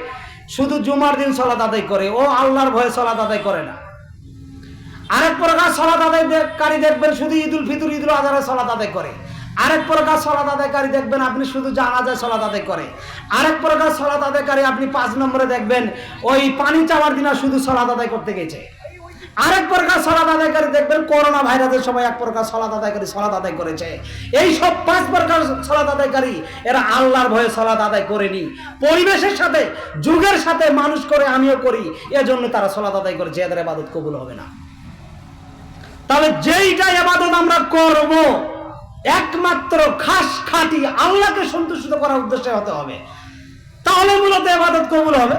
শুধু জুমার দিন সালাত আদায় করে, ও আল্লাহর ভয়ে সালাত আদায় করে না। আরেক প্রকার সালাত আদায়কারী দেখবেন শুধু ঈদুল ফিতর ঈদুল আজহারে সালাত আদায় করে। আরেক প্রকার সালাত আদায়কারী দেখবেন আপনি শুধু জানাজায় সালাত আদায় করে। আরেক প্রকার সালাত আদায়কারী আপনি 5 নম্বরে দেখবেন ওই পানি চাওয়ার দিন শুধু সালাত আদায় করতে গেছে। আরেক প্রকার সালাত আদায়কারী দেখবেন করোনা ভাইরাসের সময় এক প্রকার সালাত আদায়কারী সালাত আদায় করেছে। এই সব 5 প্রকার সালাত আদায়কারী এরা আল্লাহর ভয়ে সালাত আদায় করেনি, পরিবেশের সাথে যুগের সাথে মানুষ করে, আমিও করি, এজন্য তারা সালাত আদায় করেছে, এদের ইবাদত কবুল হবে না। তাহলে যেইটা ইবাদত আমরা করব একমাত্র খাস খাঁটি আল্লাহকে সন্তুষ্ট করার উদ্দেশ্যে হতে হবে, তাহলে মূলত ইবাদত কবুল হবে।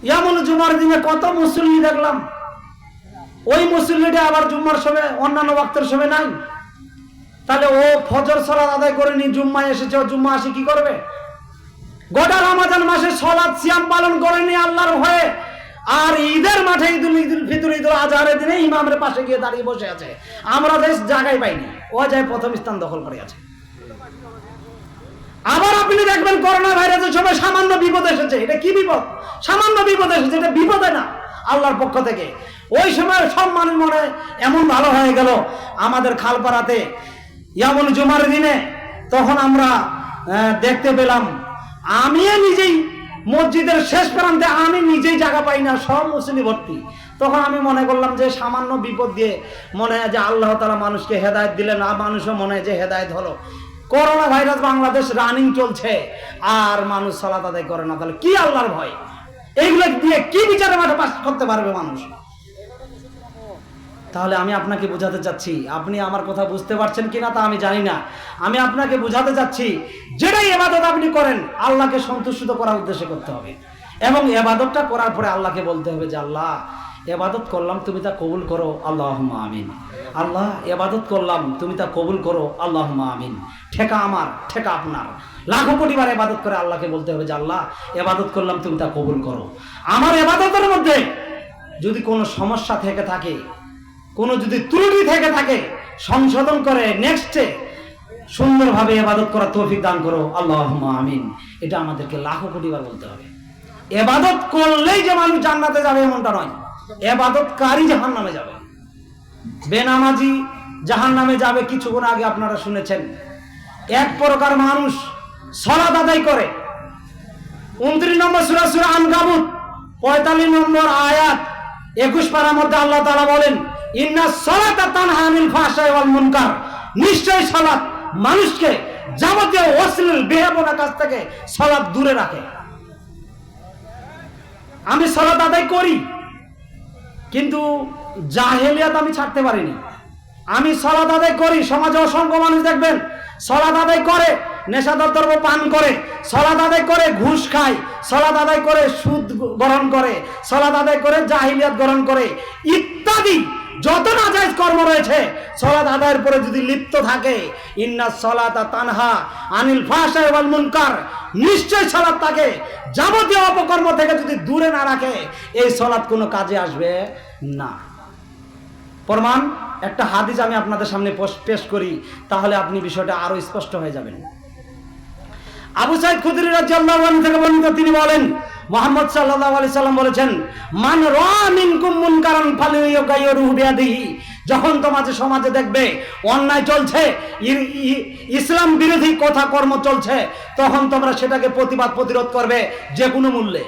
যেমন জুমার দিনে কত মুসল্লি দেখলাম, ওই মুসল্লিটা আবার জুম্মার সময় অন্যান্য ওয়াক্তের সময় নাই। তাহলে ও ফজর সালাত আদায় করেনি, জুম্মায় এসেছে, ও জুম্মা আসে কি করবে? গোটা রমাজান মাসে সালাত সিয়াম পালন করেনি আল্লাহর ভয়ে, আর ঈদের মাঠে ঈদুল ফিতর ঈদুল আজহারের দিনে ইমামের পাশে গিয়ে দাঁড়িয়ে বসে আছে। আমরা দেশ জায়গায় পাইনি, ও যায় প্রথম স্থান দখল করে আছে। আবার আপনি দেখবেন করোনা ভাইরাসের সময় সামান্য বিপদ এসেছে, এটা কি বিপদ? সামান্য বিপদ এসেছে, এটা বিপদে না, আল্লাহর পক্ষ থেকে। ওই সময় সব মানুষ মনে এমন ভালো হয়ে গেল। আমাদের খালপাড়াতে ইয়ামুল জুমার দিনে তখন আমরা দেখতে পেলাম, আমি নিজেই মসজিদের শেষ প্রান্তে, আমি নিজেই জায়গা পাই না, সব মুসল্লি ভর্তি। তখন আমি মনে করলাম যে সামান্য বিপদ দিয়ে মনে হয় যে আল্লাহ তাআলা মানুষকে হেদায়েত দিলেন, আর মানুষও মনে হয় যে হেদায়েত হলো। করোনা ভাইরাস বাংলাদেশ রানিং চলছে, আর মানুষ সালাত আদায় করে না, তাহলে কি আল্লাহর ভয়? এইগুলো দিয়ে কি বিচারে মাঠে পাস করতে পারবে মানুষ? তাহলে আমি আপনাকে বোঝাতে চাচ্ছি, আপনি আমার কথা বুঝতে পারছেন কিনা তা আমি জানি না। আমি আপনাকে বোঝাতে চাচ্ছি, যেটাই ইবাদত আপনি করেন আল্লাহকে সন্তুষ্ট করার উদ্দেশ্যে করতে হবে, এবং ইবাদতটা করার পরে আল্লাহকে বলতে হবে যে আল্লাহ ইবাদত করলাম, তুমি তা কবুল করো, আল্লাহুম্মা আমিন। আল্লাহ ইবাদত করলাম, তুমি তা কবুল করো, আল্লাহুম্মা আমিন। ঠেকা আমার, ঠেকা আপনার। লাখো কোটি বার ইবাদত করে আল্লাহকে বলতে হবে যে আল্লাহ ইবাদত করলাম, তুমি তা কবুল করো। আমার ইবাদতের মধ্যে যদি কোনো সমস্যা থেকে থাকে, কোনো যদি ত্রুটি থেকে থাকে, সংশোধন করে নেক্সটে সুন্দরভাবে ইবাদত করার তৌফিক দান করো, আল্লাহুম্মা আমিন। এটা আমাদেরকে লাখো কোটি বার বলতে হবে। ইবাদত করলেই যে মানুষ জান্নাতে যাবে এমনটা নয়, ইবাদতকারী জাহান্নামে যাবে। বেনামাজি জাহান্নামে যাবে। কিছুক্ষণ আগে আপনারা শুনেছেন, এক প্রকার মানুষ সালাত আদায় করে। 29 নম্বর সূরা সূরা আনকাবুত 45 নম্বর আয়াত 21 পারার মধ্যে আল্লাহ তাআলা বলেন, ইন্নাস সালাতা তানহা আনিল ফাহশাই ওয়াল মুনকার। নিশ্চয় সালাত মানুষকে যাবতীয় অশ্লীল বেহায়াপনা কাজ থেকে সালাত দূরে রাখে। আমি সালাত আদায় করি, কিন্তু জাহেলিয়াত আমি ছাড়তে পারিনি। আমি সালাত আদায় করি, সমাজে অসংখ্য মানুষ দেখবেন সালাত আদায় করে, নেশাদার দ্রব্য পান করে, সালাত আদায় করে ঘুষ খায়, সালাত আদায় করে সুদ গ্রহণ করে, সালাত আদায় করে জাহিলিয়াত গ্রহণ করে, ইত্যাদি যত নাজায়েজ কর্ম রয়েছে সালাত আদায়ের পরে যদি লিপ্ত থাকে, ইন্নাস সালাতা তানহা আনিল ফাহশাই ওয়াল মুনকার, নিশ্চয় সালাত তাকে যাবতীয় অপকর্ম থেকে যদি দূরে না রাখে, এই সালাত কোনো কাজে আসবে না। প্রমাণ একটা হাদিস আমি আপনাদের সামনে পেশ করি, তাহলে আপনি বিষয়টা আরো স্পষ্ট হয়ে যাবেন। আবু সাঈদ খুদরি রাদিয়াল্লাহু আনহু থেকে বর্ণিত, তিনি বলেন মুহাম্মদ সাল্লাল্লাহু আলাইহি সাল্লাম বলেছেন, মান রাআ মিনকুম মুনকারান ফালিয়ুগাইয়িরহু বিয়াদিহি, যখন তোমাদের সমাজে দেখবে অন্যায় চলছে, ইসলাম বিরোধী কথা কর্ম চলছে, তখন তোমরা সেটাকে প্রতিরোধ করবে যে কোনো মূল্যে।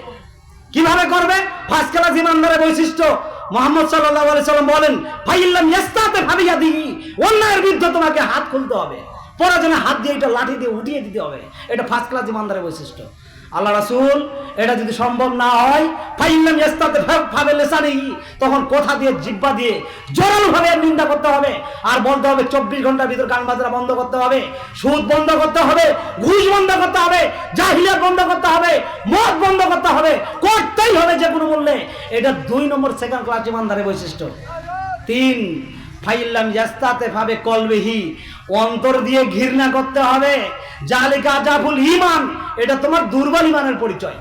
কিভাবে করবে? ফার্স্ট ক্লাস ইমানদারের বৈশিষ্ট্য মুহাম্মদ সাল্লাল্লাহু আলাইহি সাল্লাম বলেন, ফাইল্লাম ইয়াস্তাতে ফাবিয়াদিহি, অন্যায়ের বিরুদ্ধে তোমাকে হাত খুলতে হবে, প্রয়োজনে হাত দিয়ে এটা লাঠি দিয়ে উঠিয়ে দিতে হবে। এটা ফার্স্ট ক্লাস ইমানদারের বৈশিষ্ট্য। আল্লাহ রাসূল এটা যদি সম্ভব না হয়, ফাইল্লাম ইয়াস্তাতে ফাবিলিসানিহি, তখন কথা দিয়ে জিহ্বা দিয়ে জোরালো ভাবে নিন্দা করতে হবে, আর বলতে হবে 24 ঘন্টার ভিতর গান বাজনা বন্ধ করতে হবে, সুদ বন্ধ করতে হবে, ঘুষ বন্ধ করতে হবে, জাহিলিয়াত বন্ধ করতে হবে, মদ বন্ধ করতে হবে, করতেই হবে যে কোনো মূল্যে। এটা 2 নম্বর সেকেন্ড ক্লাস ইমানদারের বৈশিষ্ট্য। 3, ফাইল্লাম ইয়াস্তাতে ফাবে কলবিহি, অন্তর দিয়ে ঘৃণা করতে হবে, জালিকা জাফুল ঈমান, এটা তোমার দুর্বল ঈমানের পরিচয়।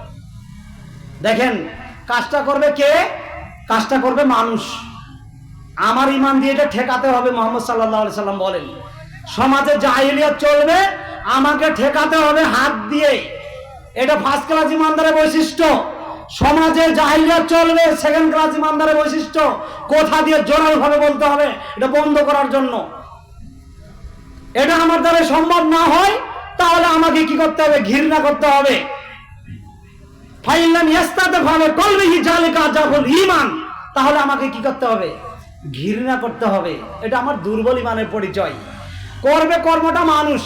দেখেন কাজটা করবে কে? কাজটা করবে মানুষ। আমার ঈমান দিয়ে এটা ঠেকাতে হবে। মুহাম্মদ সাল্লাল্লাহু আলাইহি সাল্লাম বলেন, সমাজে জাহিলিয়াত চলবে, আমাকে ঠেকাতে হবে হাত দিয়ে। এটা ফার্স্ট ক্লাস ঈমানদারের বৈশিষ্ট্য। সমাজে জাহিলিয়াত চলবে, সেকেন্ড ক্লাস ঈমানদারের বৈশিষ্ট্য। কথা দিয়ে জোরালো ভাবে বলতে হবে এটা বন্ধ করার জন্য। এটা আমার দ্বারা সম্ভব না হয়, তাহলে আমাকে কি করতে হবে? ঘৃণা করতে হবে। ফাইল্লাম ইয়াস্তাতে ফাবে কলবিহি জালিকা জাফুল ঈমান, তাহলে আমাকে কি করতে হবে? ঘৃণা করতে হবে। এটা আমার দুর্বল ঈমানের পরিচয়। করবে কর্মটা মানুষ,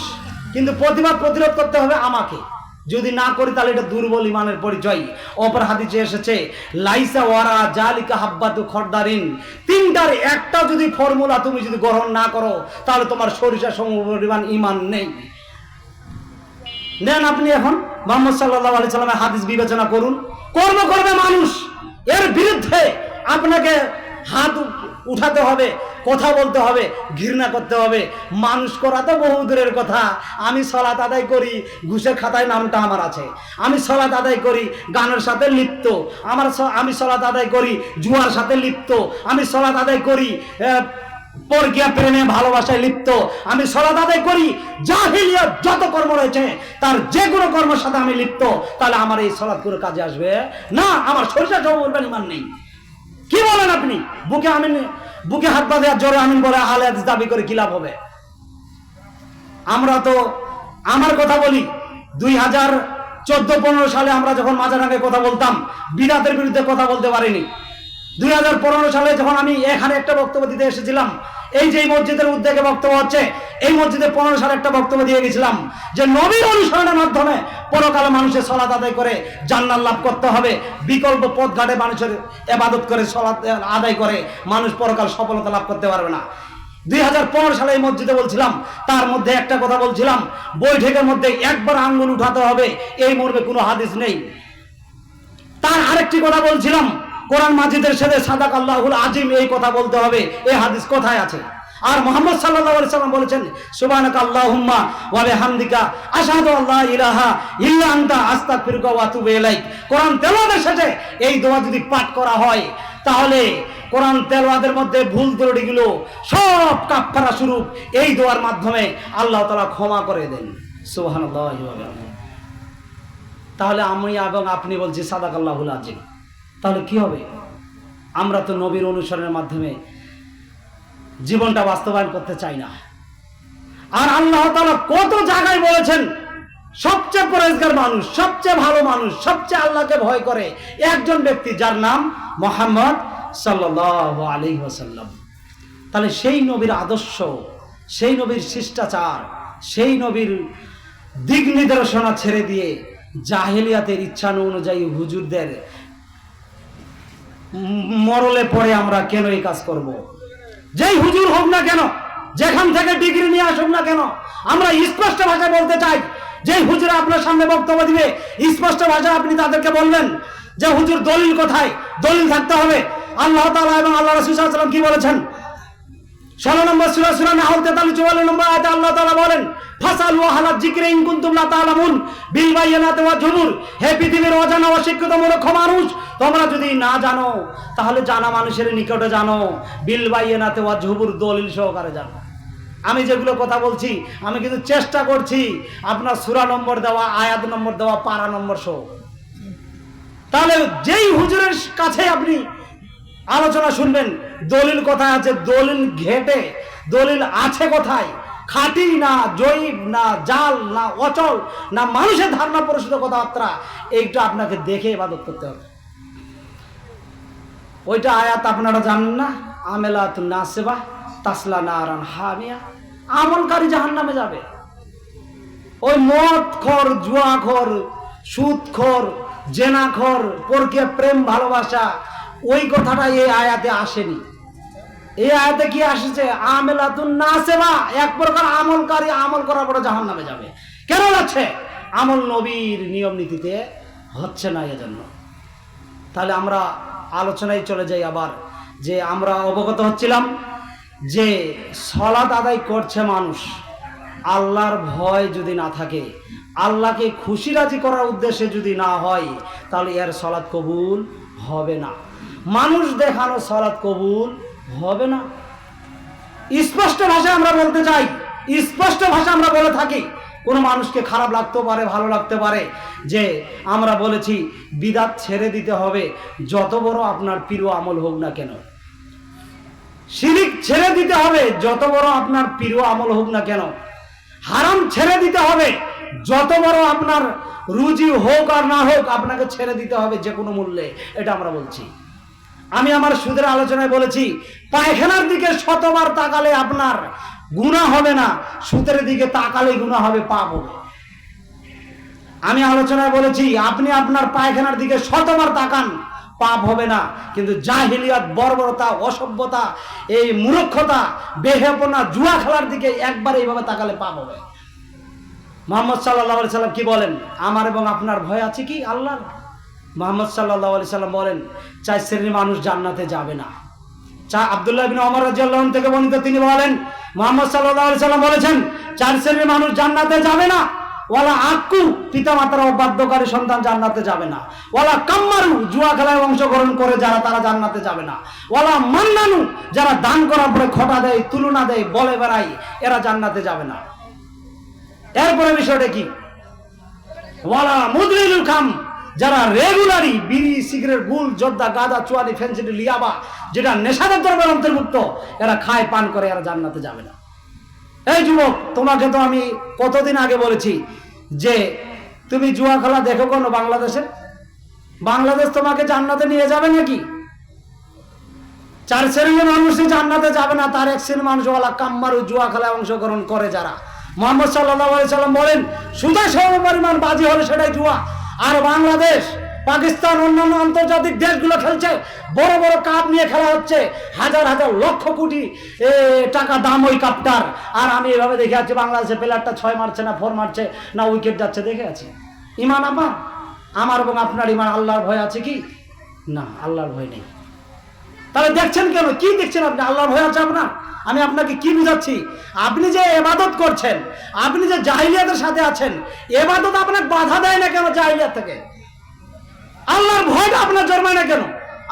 কিন্তু প্রতিরোধ করতে হবে আমাকে। যদি না করি তাহলে এটা দুর্বল ঈমানের পরিচয়। অপর হাদিসে এসেছে, লাইসা ওয়ারা জালিকা হাব্বাতু খরদারিন, 3টার একটা যদি ফর্মুলা তুমি যদি গ্রহণ না করো, তাহলে তোমার সরিষা সমপরিমাণ ঈমান নেই। নেন আপনি এখন মুহাম্মদ সাল্লাল্লাহু আলাইহি সাল্লামের হাদিস বিবেচনা করুন। কর্ম করবে মানুষ, এর বিরুদ্ধে আপনাকে হাত উঠাতে হবে, কথা বলতে হবে, ঘৃণা করতে হবে। মানুষ করা তো বহু দূরের কথা। আমি সালাত আদায় করি, ঘুষের খাতায় নামটা আমার আছে। আমি সালাত আদায় করি, গানের সাথে লিপ্ত। আমি সালাত আদায় করি, জুয়ার সাথে লিপ্ত। আমি সালাত আদায় করি, পরকীয়া প্রেমে ভালোবাসায় লিপ্ত। আমি সালাত আদায় করি, জাহিলিয়াত যত কর্ম রয়েছে তার যে কোনো কর্মের সাথে আমি লিপ্ত, তাহলে আমার এই সালাত করে কাজে আসবে না। আমার সরিষা সমপরিমাণ ঈমান নেই। কি বলেন আপনি? বুকে হাত বাঁধে আর জোরে আমিন বলে আহলে হাদিস দাবি করে কি লাভ হবে? আমরা তো, আমার কথা বলি, 2014-15 সালে আমরা যখন মাজারাঙ্গে কথা বলতাম, বিদআতের বিরুদ্ধে কথা বলতে পারিনি। 2015 সালে যখন আমি এখানে একটা বক্তব্য দিতে এসেছিলাম, এই যে মসজিদের উদ্যোগে বক্তব্য হচ্ছে, এই মসজিদে 15 সালে একটা বক্তব্য দিয়ে গেছিলাম যে নবীর অনুসরণের মাধ্যমে পরকালে মানুষের সালাত আদায় করে জান্নাত লাভ করতে হবে। বিকল্প পথ ঘাটে মানুষের ইবাদত করে সালাত আদায় করে মানুষ পরকাল সফলতা লাভ করতে পারবে না। 2015 সালে এই মসজিদে বলছিলাম, তার মধ্যে একটা কথা বলছিলাম, বৈঠকের মধ্যে একবার আঙ্গুল উঠাতে হবে, এই মর্মে কোনো হাদিস নেই। তার আরেকটি কথা বলছিলাম, কোরআন মাজিদের সাথে সাদাকাল্লাহুল আজিম, এই কথা বলতে হবে, এই হাদিস কোথায় আছে? আর মুহাম্মদ সাল্লাল্লাহু আলাইহি সাল্লাম বলেছেন, সুবহানাকাল্লাহুম্মা ওয়া বিহামদিকা আশহাদু আল্লা ইলাহা ইল্লা আনতা আস্তাগফিরুকা ওয়া আতুবু ইলাইক। কোরআন তেলাওয়াতের শেষে এই দোয়া যদি পাঠ করা হয়, তাহলে কোরআন তেলাওয়াতের মধ্যে ভুল ত্রুটিগুলো সব কাফারা স্বরূপ এই দোয়ার মাধ্যমে আল্লাহ তাআলা ক্ষমা করে দেন। সুবহানাল্লাহি ওয়া বিহামদিহি। তাহলে আমি এবং আপনি বলছি সাদাকাল্লাহুল আজিম, তাহলে কি হবে? আমরা তো নবীর অনুসরণের মাধ্যমে জীবনটা বাস্তবায়ন করতে চাই না। আর আল্লাহ তাআলা কত জায়গায় বলেছেন, সবচেয়ে পরেজগার মানুষ, সবচেয়ে ভালো মানুষ, সবচেয়ে আল্লাহকে ভয় করে একজন ব্যক্তি, যার নাম মুহাম্মদ সাল্লাল্লাহু আলাইহি ওয়াসাল্লাম। তাহলে সেই নবীর আদর্শ, সেই নবীর শিষ্টাচার, সেই নবীর দিক নির্দেশনা ছেড়ে দিয়ে জাহেলিয়াতের ইচ্ছা অনুযায়ী হুজুরদের মরলে পরে আমরা কেন এই কাজ করব? যেই হুজুর হোক না কেন, যেখান থেকে ডিগ্রি নিয়ে আসুক না কেন, আমরা স্পষ্ট ভাষায় বলতে চাই, যেই হুজুর আপনার সামনে বক্তব্য দিবে স্পষ্ট ভাষায় আপনি তাদেরকে বলবেন যে হুজুর দলিল কোথায়? দলিল থাকতে হবে। আল্লাহ তাআলা এবং আল্লাহ রাসূল সাল্লাল্লাহু আলাইহি ওয়াসাল্লাম কি বলেছেন? 16 নম্বর সূরা সূরা নাহল 43-44 নম্বর আয়াতে আল্লাহ তাআলা বলেন, ফাসালু আহলা যিকরি ইন কুনতুম লা তা'লামুন বিল বায়িনাতি ওয়া জুবুর। হে পৃথিবীর অজানা অশিক্ষিত মূর্খ মানুষ, তোমরা যদি না জানো তাহলে জানা মানুষের নিকটে জানো, বিল বায়িনাতি ওয়া জুবুর, দলিল সহকারে জানো। আমি যেগুলো কথা বলছি আমি কিন্তু চেষ্টা করছি আপনার সূরা নম্বর দেওয়া, আয়াত নম্বর দেওয়া, পারা নম্বর সহ। তাহলে যেই হুজুরের কাছে আপনি আলোচনা শুনবেন, দলিল কোথায় আছে, দলিল ঘেটে দলিল আছে কোথায়, খাঁটি না জয়ীব না জাল না অচল না মানুষের ধারণা প্রসূত কথাবার্তা, এইটা আপনাকে দেখে ইবাদত করতে হবে। ওইটা আয়াত আপনারা জানেন না, আমেলাতুন নাসিবা তাসলা নারান হামিয়া, আমলকারী জাহান্নামে যাবে। ওই মদখোর, জুয়াখোর, সুদখোর, জেনাখোর, পরকীয়া প্রেম ভালোবাসা, ওই কথাটা এই আয়াতে আসেনি। এই আয়াতে কি আসছে? আমেলাতুন নাসিবা, এক প্রকার আমলকারী, আমল করার পরে জাহান্নামে যাবে। কেন যাচ্ছে? আমল নবীর নিয়ম নীতিতে হচ্ছে না, এজন্য। তাহলে আমরা আলোচনায় চলে যাই আবার, যে আমরা অবগত হচ্ছিলাম যে সালাত আদায় করছে মানুষ, আল্লাহর ভয় যদি না থাকে, আল্লাহকে খুশি রাজি করার উদ্দেশ্যে যদি না হয়, তাহলে এর সালাত কবুল হবে না। মানুষ দেখানো সালাত কবুল হবে না। স্পষ্ট ভাষায় আমরা বলতে চাই, স্পষ্ট ভাষা আমরা বলে থাকি। কোনো মানুষকে খারাপ লাগতে পারে, ভালো লাগতে পারে, যে আমরা বলেছি বিদআত ছেড়ে দিতে হবে, যত বড় আপনার প্রিয় আমল হোক না কেন। শিরিক ছেড়ে দিতে হবে, যত বড় আপনার প্রিয় আমল হোক না কেন। হারাম ছেড়ে দিতে হবে, যত বড় আপনার রুজি হোক আর না হোক, আপনাকে ছেড়ে দিতে হবে যে কোনো মূল্যে। এটা আমরা বলছি। আমি আমার সুদের আলোচনায় বলেছি, পায়খানার দিকে শতবার তাকালে আপনার গুনাহ হবে না, সুদের দিকে তাকালে গুনাহ হবে, পাপ হবে। আমি আলোচনায় বলেছি, আপনি আপনার পায়খানার দিকে শতবার তাকান, পাপ হবে না, কিন্তু জাহিলিয়াত, বর্বরতা, অসভ্যতা, এই মূর্খতা, বেহেপনা, জুয়া খেলার দিকে একবার এইভাবে তাকালে পাপ হবে। মুহাম্মদ সাল্লাল্লাহু আলাইহি সাল্লাম কি বলেন? আমার এবং আপনার ভয় আছে কি আল্লাহর? মুহাম্মদ সাল্লাল্লাহু আলাইহি সাল্লাম বলেন, 4 শ্রেণীর মানুষ জান্নাতে যাবে না। আব্দুল্লাহ ইবনে ওমর রাদিয়াল্লাহু আনহু থেকে বর্ণিত, তিনি বলেন, মুহাম্মদ সাল্লাল্লাহু আলাইহি সাল্লাম বলেছেন, 4 শ্রেণীর মানুষ জান্নাতে যাবে না। ওয়ালা আক্কু, পিতা মাতার অবাধ্যকারী সন্তান জান্নাতে যাবে না। ওয়ালা কাম্মারু, জুয়া খেলায় অংশগ্রহণ করে যারা, তারা জান্নাতে যাবে না। ওয়ালা মান্নানু, যারা দান করার পরে খোটা দেয়, তুলনা দেয়, বলে বেড়ায়, এরা জান্নাতে যাবে না। এরপরে বিষয়টা কি? ওয়ালা মুদরিলুল খাম, যারা রেগুলারই বিড়ি, সিগারেট, গুল, জর্দা, গাঁজা, চুয়ানি, ফেন্সিডিল, লিয়াবা, যেটা নেশাদার দ্রব্যের অন্তর্ভুক্ত, এরা খায়, পান করে, এরা জান্নাতে যাবে না। এই যুবক, তোমাকে তো আমি কতদিন আগে বলেছি যে তুমি জুয়া খেলা দেখো কেন বাংলাদেশে? বাংলাদেশ তোমাকে জান্নাতে নিয়ে যাবে নাকি? 4 শ্রেণীর মানুষ জান্নাতে যাবে না, তার 1 শ্রেণীর মানুষ ওয়ালা কাম্মারু, জুয়া খেলায় অংশগ্রহণ করে যারা। মুহাম্মদ সাল্লাল্লাহু আলাইহি সাল্লাম বলেন, সুদে সমপরিমাণ বাজি হলে সেটাই জুয়া। আর বাংলাদেশ, পাকিস্তান, অন্যান্য আন্তর্জাতিক দেশগুলো খেলছে, বড় বড় কাপ নিয়ে খেলা হচ্ছে, হাজার হাজার লক্ষ কোটি টাকা দাম ওই কাপটার। আর আমি এভাবে দেখে আছি বাংলাদেশের প্লেয়ারটা 6 মারছে না 4 মারছে না উইকেট যাচ্ছে, দেখে আছি। ইমান আমার এবং আপনার ইমান, আল্লাহর ভয় আছে কি? না, আল্লাহর ভয় নেই। তাহলে দেখছেন কেন? কি দেখছেন আপনি? আল্লাহর ভয় আছে আপনার? আমি আপনাকে কি বুঝাচ্ছি? আপনি যে ইবাদত করছেন, আপনি যে জাহিলিয়াতের সাথে আছেন, ইবাদত আপনাকে বাধা দেয় না কেন জাহিলিয়াত থেকে? আল্লাহর ভয়টা আপনার জন্মায় না কেন?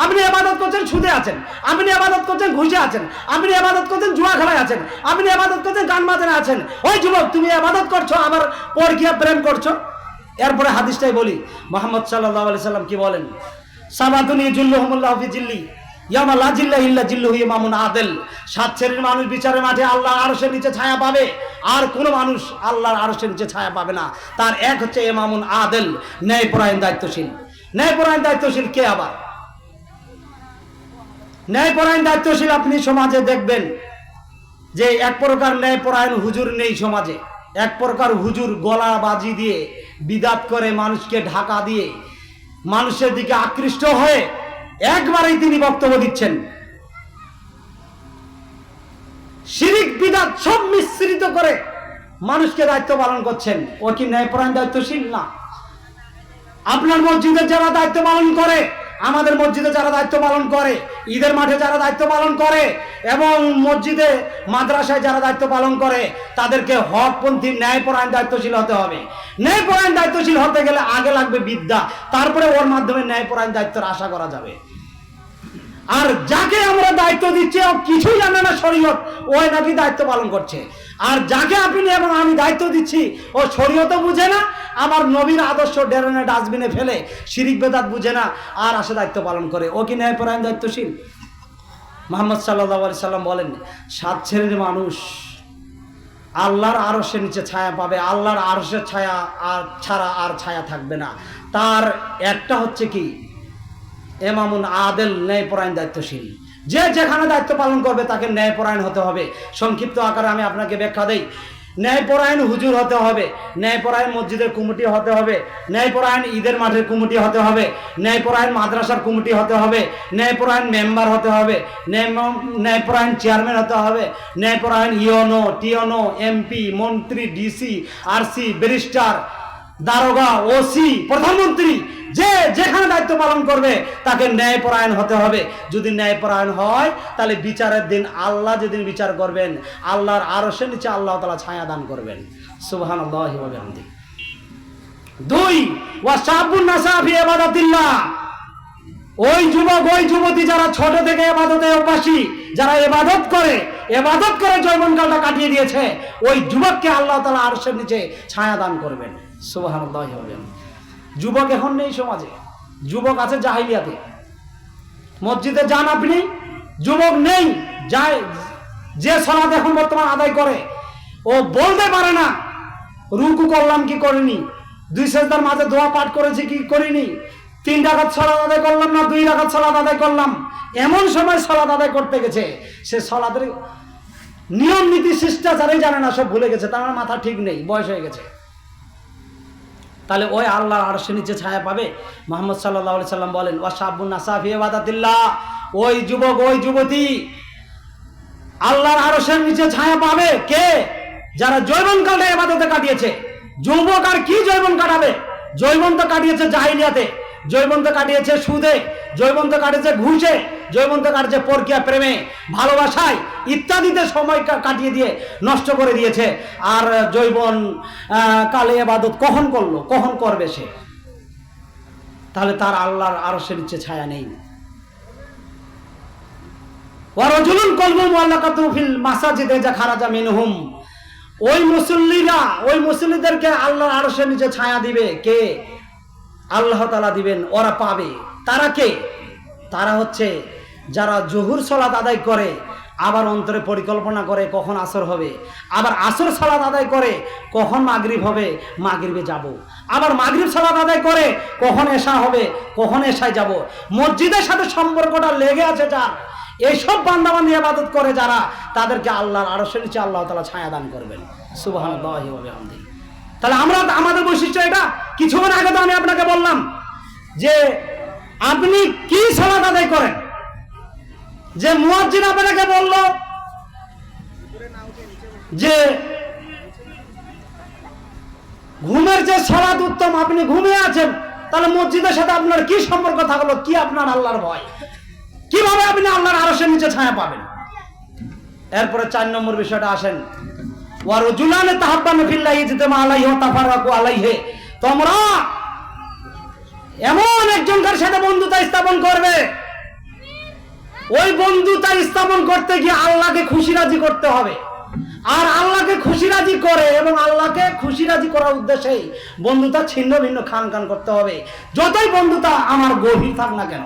আপনি ইবাদত করছেন, সুদে আছেন, আপনি ইবাদত করছেন, ঘুষে আছেন, আপনি ইবাদত করছেন, জুয়া খেলায় আছেন, আপনি ইবাদত করছেন, গান বাজনা আছেন। ওই যুবক, তুমি ইবাদত করছো, আবার পরকীয়া প্রেম করছো। এরপরে হাদিসটাই বলি, মুহাম্মদ সাল্লাল্লাহু আলাইহি সাল্লাম কি বলেন? সাবাতুন ইয়াজুল্লুহুমুল্লাহু ফি জিল্লি ইয়ামা লা জিল্লা ইল্লা জিল্লুহু ইমামুন আদিল। 7 শ্রেণীর মানুষ বিচারের মাঠে আল্লাহর আরশের নিচে ছায়া পাবে, আর কোনো মানুষ আল্লাহর আরশের নিচে ছায়া পাবে না। তার এক হচ্ছে ইমামুন আদিল, ন্যায়পরায়ণ, দায়িত্বশীল। ন্যায়পরায়ণ, দায়িত্বশীল কে আবার? ন্যায়পরায়ণ, দায়িত্বশীল আপনি সমাজে দেখবেন যে এক প্রকার ন্যায়পরায়ণ হুজুর নেই সমাজে। এক প্রকার হুজুর গলা বাজি দিয়ে, বিদাত করে, মানুষকে ঢাকা দিয়ে, মানুষের দিকে আকৃষ্ট হয়ে একবারেই তিনি বক্তব্য দিচ্ছেন, শিরিক বিদআত সব মিশ্রিত করে মানুষকে দায়িত্ব পালন করছেন। ও কি ন্যায়পরায়ণ দায়িত্বশীল না? আপনার মসজিদে যারা দায়িত্ব পালন করে, আমাদের মসজিদে যারা দায়িত্ব পালন করে, ঈদের মাঠে যারা দায়িত্ব পালন করে এবং মসজিদে মাদ্রাসায় যারা দায়িত্ব পালন করে, তাদেরকে হকপন্থী ন্যায়পরায়ণ দায়িত্বশীল হতে হবে। ন্যায়পরায়ণ দায়িত্বশীল হতে গেলে আগে লাগবে বিদ্যা, তারপরে ওর মাধ্যমে ন্যায়পরায়ণ দায়িত্বের আশা করা যাবে। আর যাকে আমরা দায়িত্ব দিচ্ছি ও কিছুই জানে না শরীয়ত, ওই নাকি দায়িত্ব পালন করছে। আর যাকে আপনি এবং আমি দায়িত্ব দিচ্ছি ও শরীয়তও বুঝে না, আবার নবীর আদর্শ ডেরেনে ডাস্টবিনে ফেলে শিরিক বেদাত বুঝে না, আর আসে দায়িত্ব পালন করে। ও কি ন্যায়পরায়ণ দায়িত্বশীল? মুহাম্মদ সাল্লাল্লাহু আলাইহি সাল্লাম বলেন, 7 শ্রেণীর মানুষ আল্লাহর আরশের নিচে ছায়া পাবে, আল্লাহর আরশের ছায়া আর ছাড়া আর ছায়া থাকবে না। তার একটা হচ্ছে কি, ইমামুন আদেল, ন্যায়পরায়ণ দায়িত্বশীল। যে যেখানে দায়িত্ব পালন করবে তাকে ন্যায়পরায়ণ হতে হবে। সংক্ষিপ্ত আকারে আমি আপনাকে ব্যাখ্যা দেই। ন্যায়পরায়ণ হুজুর হতে হবে, ন্যায়পরায়ণ মসজিদের কমিটি হতে হবে, ন্যায়পরায়ণ ঈদের মাঠের কমিটি হতে হবে, ন্যায়পরায়ণ মাদ্রাসার কমিটি হতে হবে, ন্যায়পরায়ণ মেম্বার হতে হবে, ন্যায়পরায়ণ চেয়ারম্যান হতে হবে, ন্যায়পরায়ণ ইওনো, টিওনো, এমপি, মন্ত্রী, ডিসি, আরসি, ব্যারিস্টার, দারোগা, ওসি, প্রধানমন্ত্রী, যে যেখানে দায়িত্ব পালন করবে তাকে ন্যায়পরায়ণ হতে হবে। যদি ন্যায়পরায়ণ হয় তাহলে বিচারের দিন আল্লাহ যেদিন বিচার করবেন, আল্লাহর আরশের নিচে আল্লাহ তাআলা ছায়া দান করবেন। সুবহানাল্লাহি ওয়া বিহামদিহি। 2, ওয়া শাবুন নাসা ফি ইবাদাতিল্লাহ। ওই যুবক ওই যুবতী যারা ছোট থেকে ইবাদতে অভ্যাসী, যারা ইবাদত করে যৌবনকালটা কাটিয়ে দিয়েছে, ওই যুবককে আল্লাহ তাআলা আরশের নিচে ছায়া দান করবেন। সুবহানাল্লাহি ওয়া বিহামদিহি। যুবক এখন নেই সমাজে, যুবক আছে জাহিলিয়াতে। মসজিদে যান আপনি, যুবক নেই। যে সালাত এখন বর্তমান আদায় করে, ও বলতে পারে না রুকু করলাম কি করিনি, 2 সেজদার মাঝে দোয়া পাঠ করেছি কি করিনি, 3 রাকাত সালাত আদায় করলাম না 2 রাকাত সালাত আদায় করলাম। এমন সময় সালাত আদায় করতে গেছে, সে সালাতের নিয়ম নীতি শিষ্টাচারই জানে না, সব ভুলে গেছে। তার মাথা ঠিক নেই, বয়স হয়ে গেছে। তাহলে ওই আল্লাহর আরশের নিচে ছায়া পাবে? মুহাম্মদ সাল্লাল্লাহু আলাইহি সাল্লাম বলেন, ওয়া শাবুন নাসা ফি ইবাদাতিল্লাহ। ওই যুবক ওই যুবতী আল্লাহর আরশের নিচে ছায়া পাবে কে? যারা যৌবনকালটা ইবাদতে কাটিয়েছে। যুবক আর কি যৌবন কাটাবে? যৌবন তো কাটিয়েছে জাহিলিয়াতে, যৌবন তো কাটিয়েছে সুদে, যৌবন তো কাটিয়েছে ঘুষে, যৌবন তো কাটিয়েছে পরকীয়া প্রেমে, ভালোবাসায় ইত্যাদিতে সময় কাটিয়ে দিয়ে নষ্ট করে দিয়েছে। আর যৌবন কালে ইবাদত কখন করলো, কখন করবে সে? তাহলে তার আল্লাহর আরশের নিচে ছায়া নেই। ওয়া রাজুলুন কলবুহু মুআল্লাকাতুন ফিল মাসাজিদে যা খারাজা মিনহুম। ওই মুসল্লিরা, ওই মুসল্লিদেরকে আল্লাহর আরশের নিচে ছায়া দিবে কে? আল্লাহ তাআলা দিবেন। ওরা পাবে। তারা কে? তারা হচ্ছে যারা জোহর সালাত আদায় করে, আবার অন্তরে পরিকল্পনা করে কখন আসর হবে, আবার আসর সালাত আদায় করে কখন মাগরিব হবে, মাগরিবে যাব, আবার মাগরিব সালাত আদায় করে কখন এশা হবে, কখন এশায় যাব। মসজিদের সাথে সম্পর্কটা লেগে আছে যার, এইসব বান্দাবান্দি ইবাদত করে যারা, তাদেরকে আল্লাহর আরশের নিচে আল্লাহ তাআলা ছায়া দান করবেন। সুবহানাল্লাহি ওয়া বিহামদিহি। তাহলে আমরা আমাদের বৈশিষ্ট্য এটা। কিছুক্ষণ আগে তো আমি আপনাকে বললাম যে আপনি কি সালাত আদায় করেন। যে মুয়াজ্জিন আপনাকে বলল যে ঘুমের যে সালাত উত্তম, আপনি ঘুমিয়ে আছেন, তাহলে মসজিদের সাথে আপনার কি সম্পর্ক থাকলো? কি আপনার আল্লাহর ভয়? কিভাবে আপনি আল্লাহর আরশের নিচে ছায়া পাবেন? এরপরে 4 নম্বর বিষয়টা আসেন। ওয়া রাজুলান তাহাব্বানা ফিল্লাহি ইজতামা আলাইহি ওয়া তাফাররাকু আলাইহি। তোমরা এমন একজনের সাথে বন্ধুতা স্থাপন করবে, ওই বন্ধুতা স্থাপন করতে গিয়ে আল্লাহকে খুশি রাজি করতে হবে। আর আল্লাহকে খুশি রাজি করে এবং আল্লাহকে খুশি রাজি করার উদ্দেশ্যেই বন্ধুতা ছিন্ন ভিন্ন খান খান করতে হবে, যতই বন্ধুতা আমার গভীর থাক না কেন।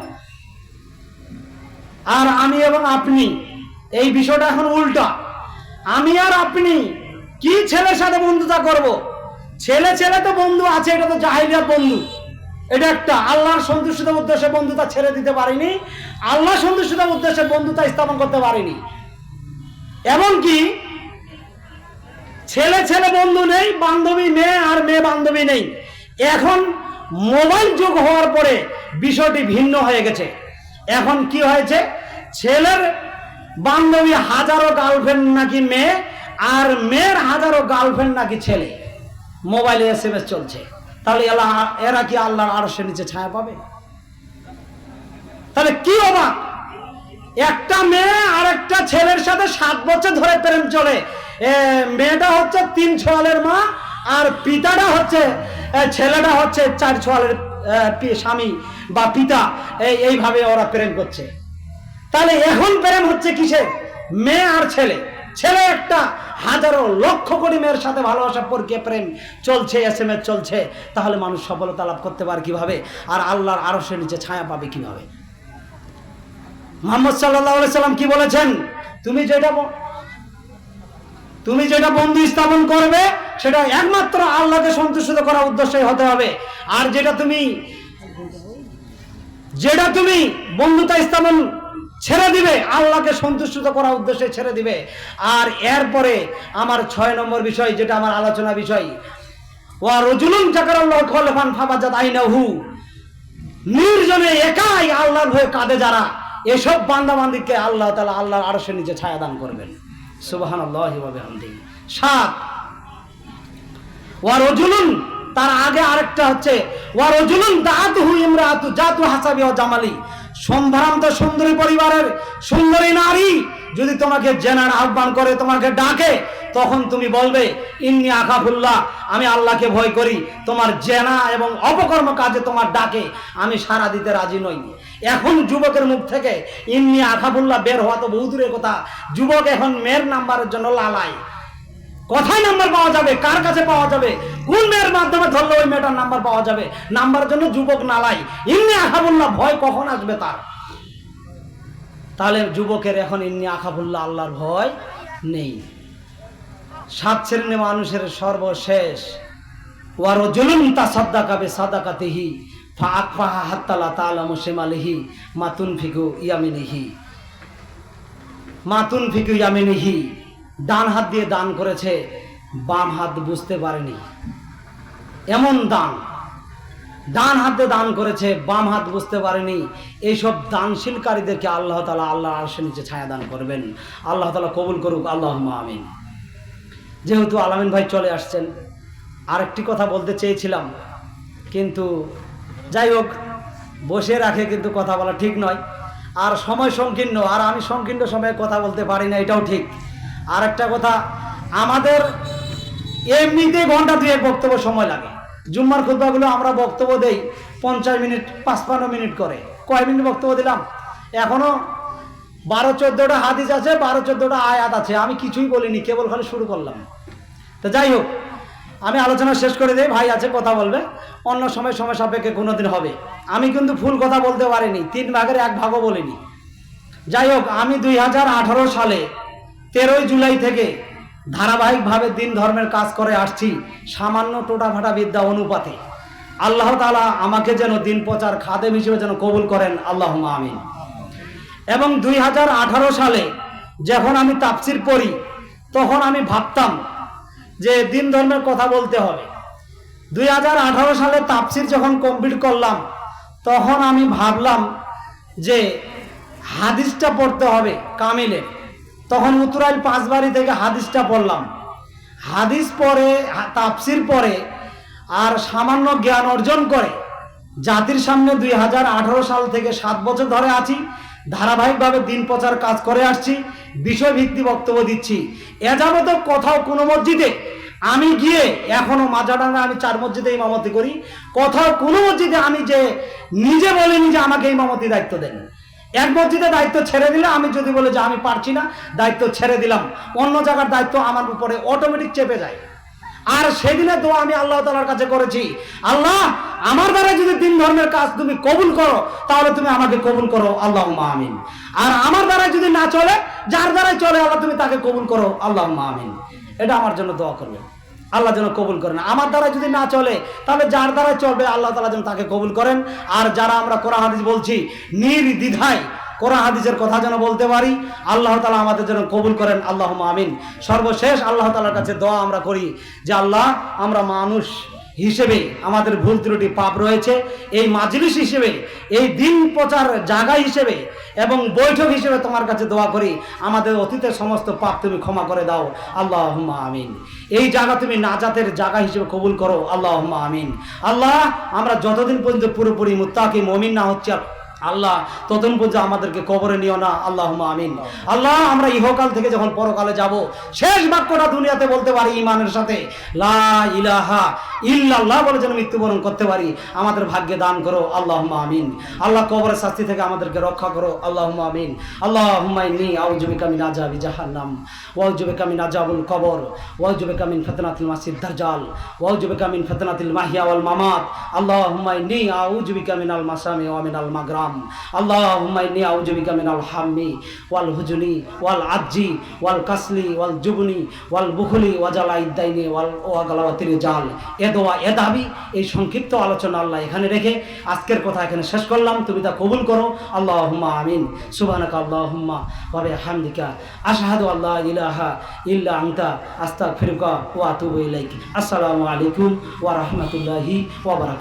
আর আমি এবং আপনি, এই বিষয়টা এখন উল্টা। আমি আর আপনি কি ছেলের সাথে বন্ধুতা করব? ছেলে ছেলে তো বন্ধু আছে, এটা তো জাহিলিয়াত বন্ধু। এটা একটা আল্লাহর সন্তুষ্টির উদ্দেশ্যে বন্ধুতা ছেড়ে দিতে পারিনি, আল্লাহ সন্তুষ্টির উদ্দেশ্যে বন্ধুতা স্থাপন করতে পারিনি। এমনকি ছেলে ছেলে বন্ধু নেই, বান্ধবী মেয়ে আর মেয়ে বান্ধবী নেই। এখন মোবাইল যুগ হওয়ার পরে বিষয়টি ভিন্ন হয়ে গেছে। এখন কি হয়েছে, ছেলের বান্ধবী হাজারো গার্লফ্রেন্ড নাকি মেয়ে, আর মেয়ের হাজারো গার্লফ্রেন্ড নাকি ছেলে, মোবাইলে SMS চলছে। তাহলে এরা কি আল্লাহর আরশের নিচে ছায়া পাবে? তাহলে কি অবাক, একটা মেয়ে আর একটা ছেলের সাথে 7 বছর ধরে প্রেম চলে, মেয়েটা হচ্ছে 3 ছোয়ালের মা, আর পিতাটা হচ্ছে, ছেলেটা হচ্ছে 4 ছোয়ালের স্বামী বা পিতা। এইভাবে ওরা প্রেম করছে। তাহলে এখন প্রেম হচ্ছে কিসের? মেয়ে আর ছেলে। ছেলে একটা হাজারো লক্ষ কোটি মেয়ের সাথে ভালোবাসা পরকে প্রেম চলছে, SMS চলছে। তাহলে মানুষ সফলতা লাভ করতে পারে কিভাবে? আর আল্লাহর আরশের নিচে ছায়া পাবে কিভাবে? মুহাম্মদ সাল্লাল্লাহু আলাইহি সাল্লাম কি বলেছেন? তুমি যেটা বন্ধু স্থাপন করবে সেটা একমাত্র আল্লাহকে সন্তুষ্ট করার উদ্দেশ্যে হতে হবে। আর যেটা তুমি বন্ধুতা স্থাপন ছেড়ে দিবে, আল্লাহকে সন্তুষ্ট করার উদ্দেশ্যে ছেড়ে দিবে। আর এরপরে আমার 6 নম্বর বিষয়, যেটা আমার আলোচনা বিষয়, ওয়া রাজুলুন যাকারাল্লাহু খালিফান ফাবাজাত আইনাহু, নির্জনে একাই আল্লাহর ভয়ে কাঁদে যারা, এসব বান্দাবান্দিকে আল্লাহ তাআলা আল্লাহর আরশের নিচে ছায়া দান করবেন। সুবহানাল্লাহি ওয়া বিহামদিহি। 7, ওয়া রাজুলুন, তার আগে আরেকটা হচ্ছে ওয়া রাজুলুন দাআতুহু ইমরাআতু জাতু হাসাবি ওয়া জামালি, সম্ভ্রান্ত সুন্দরী পরিবারের সুন্দরী নারী যদি তোমাকে জেনার আহ্বান করে, তোমাকে ডাকে, তখন তুমি বলবে ইন্নী আখাফুল্লাহ, আমি আল্লাহকে ভয় করি। তোমার জেনা এবং অপকর্ম কাজে তোমার ডাকে আমি সাড়া দিতে রাজি নই। এখন যুবকের মুখ থেকে ইন্নী আখাফুল্লাহ বের হওয়া তো বহু দূরের কথা। যুবক এখন মেয়ের নাম্বারের জন্য লালায়। কোথায় নাম্বার পাওয়া যাবে? কার কাছে পাওয়া যাবে? কোন মেয়ের মাধ্যমে ধরলে ওই মেয়েটার নাম্বার পাওয়া যাবে? নাম্বারের জন্য যুবক নালাই। ইন্নী আখাফুল্লাহ, ভয় কখন আসবে তার? তাহলে যুবকের এখন ইন্নী আখাফুল্লাহ, আল্লাহর ভয় নেই। 7 শ্রেণীর মানুষের সর্বশেষ, ওয়া রাজুলুন তাসাদ্দাকা বিসাদাকাতিহি ফাআকফাহা হাত্তা লা তা'লামু শিমালিহি মা তুনফিকু ইয়ামিনিহি, ডান হাত দিয়ে দান করেছে, বাম হাত বুঝতে পারেনি। এমন দান, ডান হাতে দান করেছে, বাম হাত বুঝতে পারেনি। এইসব দানশীলকারীদেরকে আল্লাহ তাআলা আল্লাহর আরশের নিচে ছায়া দান করবেন। আল্লাহ তাআলা কবুল করুক, আল্লাহুম্মা আমিন। যেহেতু আলামিন ভাই চলে আসছেন, আরেকটি কথা বলতে চেয়েছিলাম, কিন্তু যাই হোক, বসে রাখে কিন্তু কথা বলা ঠিক নয়। আর সময় সংকীর্ণ, আর আমি সংকীর্ণ সময়ে কথা বলতে পারি না, এটাও ঠিক। আর একটা কথা, আমাদের এমনিতে ঘন্টা 2 বক্তব্য সময় লাগে। জুম্মার খুতবাগুলো আমরা বক্তব্য দেই 50 মিনিট 55 মিনিট করে। কয় মিনিট বক্তব্য দিলাম? এখনো 12-14টা হাদিস আছে, 12-14টা আয়াত আছে, আমি কিছুই বলিনি, কেবল খালি শুরু করলাম। তো যাই হোক, আমি আলোচনা শেষ করে দিই। ভাই আছে, কথা বলবে, অন্য সময় সাপেক্ষে কোনোদিন হবে। আমি কিন্তু ফুল কথা বলতে পারিনি, 3 ভাগের 1 ভাগও বলিনি। যাই হোক, আমি 2018 সালে 13 জুলাই থেকে ধারাবাহিকভাবে দিন ধর্মের কাজ করে আসছি, সামান্য টোটাফাটা বিদ্যা অনুপাতে। আল্লাহ তাআলা আমাকে যেন দিন প্রচার খাদেম হিসেবে যেন কবুল করেন, আল্লাহুম্মা আমিন। এবং 2018 সালে যখন আমি তাফসীর পড়ি, তখন আমি ভাবতাম যে দিন ধর্মের কথা বলতে হবে। 2018 সালে তাফসীর যখন কমপ্লিট করলাম, তখন আমি ভাবলাম যে হাদিসটা পড়তে হবে কামিলে। তখন উত্তরাইল 5 বাড়ি থেকে হাদিসটা পড়লাম। হাদিস পড়ে, তাফসীর পড়ে, আর সামান্য জ্ঞান অর্জন করে জাতির সামনে 2018 সাল থেকে 7 বছর ধরে আছি, ধারাবাহিকভাবে দিন প্রচার কাজ করে আসছি, বিষয়ভিত্তিক বক্তব্য দিচ্ছি। এ যাবত কোথাও কোনো মসজিদে আমি গিয়ে, এখনো মাজাডাঙ্গা আমি 4 মসজিদে ইমামতি করি, কোথাও কোনো মসজিদে আমি যে নিজে বলিনি যে আমাকে ইমামতি দায়িত্ব দেন। এক মসজিদে দায়িত্ব ছেড়ে দিলে, আমি যদি বলে যে আমি পারছি না, দায়িত্ব ছেড়ে দিলাম, অন্য জায়গার দায়িত্ব আমার উপরে অটোমেটিক চেপে যায়। আর সেদিনে দোয়া আমি আল্লাহ তাআলার কাছে করেছি, আল্লাহ আমার দ্বারা যদি দিন ধর্মের কাজ তুমি কবুল করো, তাহলে তুমি আমাকে কবুল করো, আল্লাহুম্মা আমিন। আর আমার দ্বারা যদি না চলে, যার দ্বারাই চলে আল্লাহ তুমি তাকে কবুল করো, আল্লাহুম্মা আমিন। এটা আমার জন্য দোয়া করবেন, আল্লাহ যেন কবুল করেন। আমার দ্বারা যদি না চলে, তাহলে যার দ্বারা চলবে আল্লাহ তাআলা যেন তাকে কবুল করেন। আর যারা আমরা কোরআন হাদিস বলছি, নির্দ্বিধায় কোরআন হাদিসের কথা যেন বলতে পারি, আল্লাহ তাআলা আমাদের যেন কবুল করেন, আল্লাহুম্মা আমিন। সর্বশেষ আল্লাহ তাআলার কাছে দোয়া আমরা করি যে আল্লাহ, আমরা মানুষ, হিসেবে আমাদের ভুল ত্রুটি পাপ রয়েছে, এই মাজলিস হিসেবে, এই দিন প্রচার জায়গা হিসেবে এবং বৈঠক হিসেবে তোমার কাছে দোয়া করি, আমাদের অতীতের সমস্ত পাপ তুমি ক্ষমা করে দাও, আল্লাহুম্মা আমিন। এই জায়গা তুমি নাজাতের জায়গা হিসেবে কবুল করো, আল্লাহুম্মা আমিন। আল্লাহ, আমরা যতদিন পর্যন্ত পুরোপুরি মুত্তাকি মুমিন না হচ্ছে আল্লাহ, ততদিন পর্যন্ত আমাদেরকে কবরে নিও না, আল্লাহুম্মা আমিন। আল্লাহ, আমরা ইহকাল থেকে যখন পরকালে যাব, শেষ বাক্যটা দুনিয়াতে বলতে পারি ঈমানের সাথে, লা ইলাহা ইল্লাল্লাহ বলে যেন মৃত্যুবরণ করতে পারি, আমাদের ভাগ্যে দান করো, আল্লাহুম্মা আমিন। আল্লাহ, কবরের শাস্তি থেকে আমাদেরকে রক্ষা করো, আল্লাহুম্মা আমিন। আল্লাহুম্মা ইন্নী আউযু বিকা মিন আযাবি জাহান্নাম ওয়া আউযু বিকা মিন আযাবিল কবর ওয়া আউযু বিকা মিন ফিতনাতিল মাসিদ দাজ্জাল ওয়া আউযু বিকা মিন ফিতনাতিল মাহইয়া ওয়াল মামাত। আল্লাহুম্মা ইন্নী আউযু বিকা মিনাল মাসামি ওয়া মিনাল মাগরাম। আল্লাহুম্মা ইন্নী আউযু বিকা মিনাল হাম্মি ওয়াল হুজনি ওয়াল আজ্জি ওয়াল কাসলি ওয়াল জুবনি ওয়াল বুখলি ওয়া জালাইদ দাইনি ওয়া গালাওয়াতির জাল। এ দোয়া, এ দাবি, এই সংক্ষিপ্ত আলোচনা আল্লাহ এখানে রেখে আজকের কথা এখানে শেষ করলাম, তুমি তা কবুল করো, আল্লাহুম্মা আমিন। সুবহানাকা আল্লাহুম্মা ওয়া বিহামদিকা আশহাদু আল্লা ইলাহা ইল্লা আনতা আস্তাগফিরুকা ওয়া আতুবু ইলাইক। আসসালামু আলাইকুম ওয়া রাহমাতুল্লাহি ওয়া বারাকাতুহু।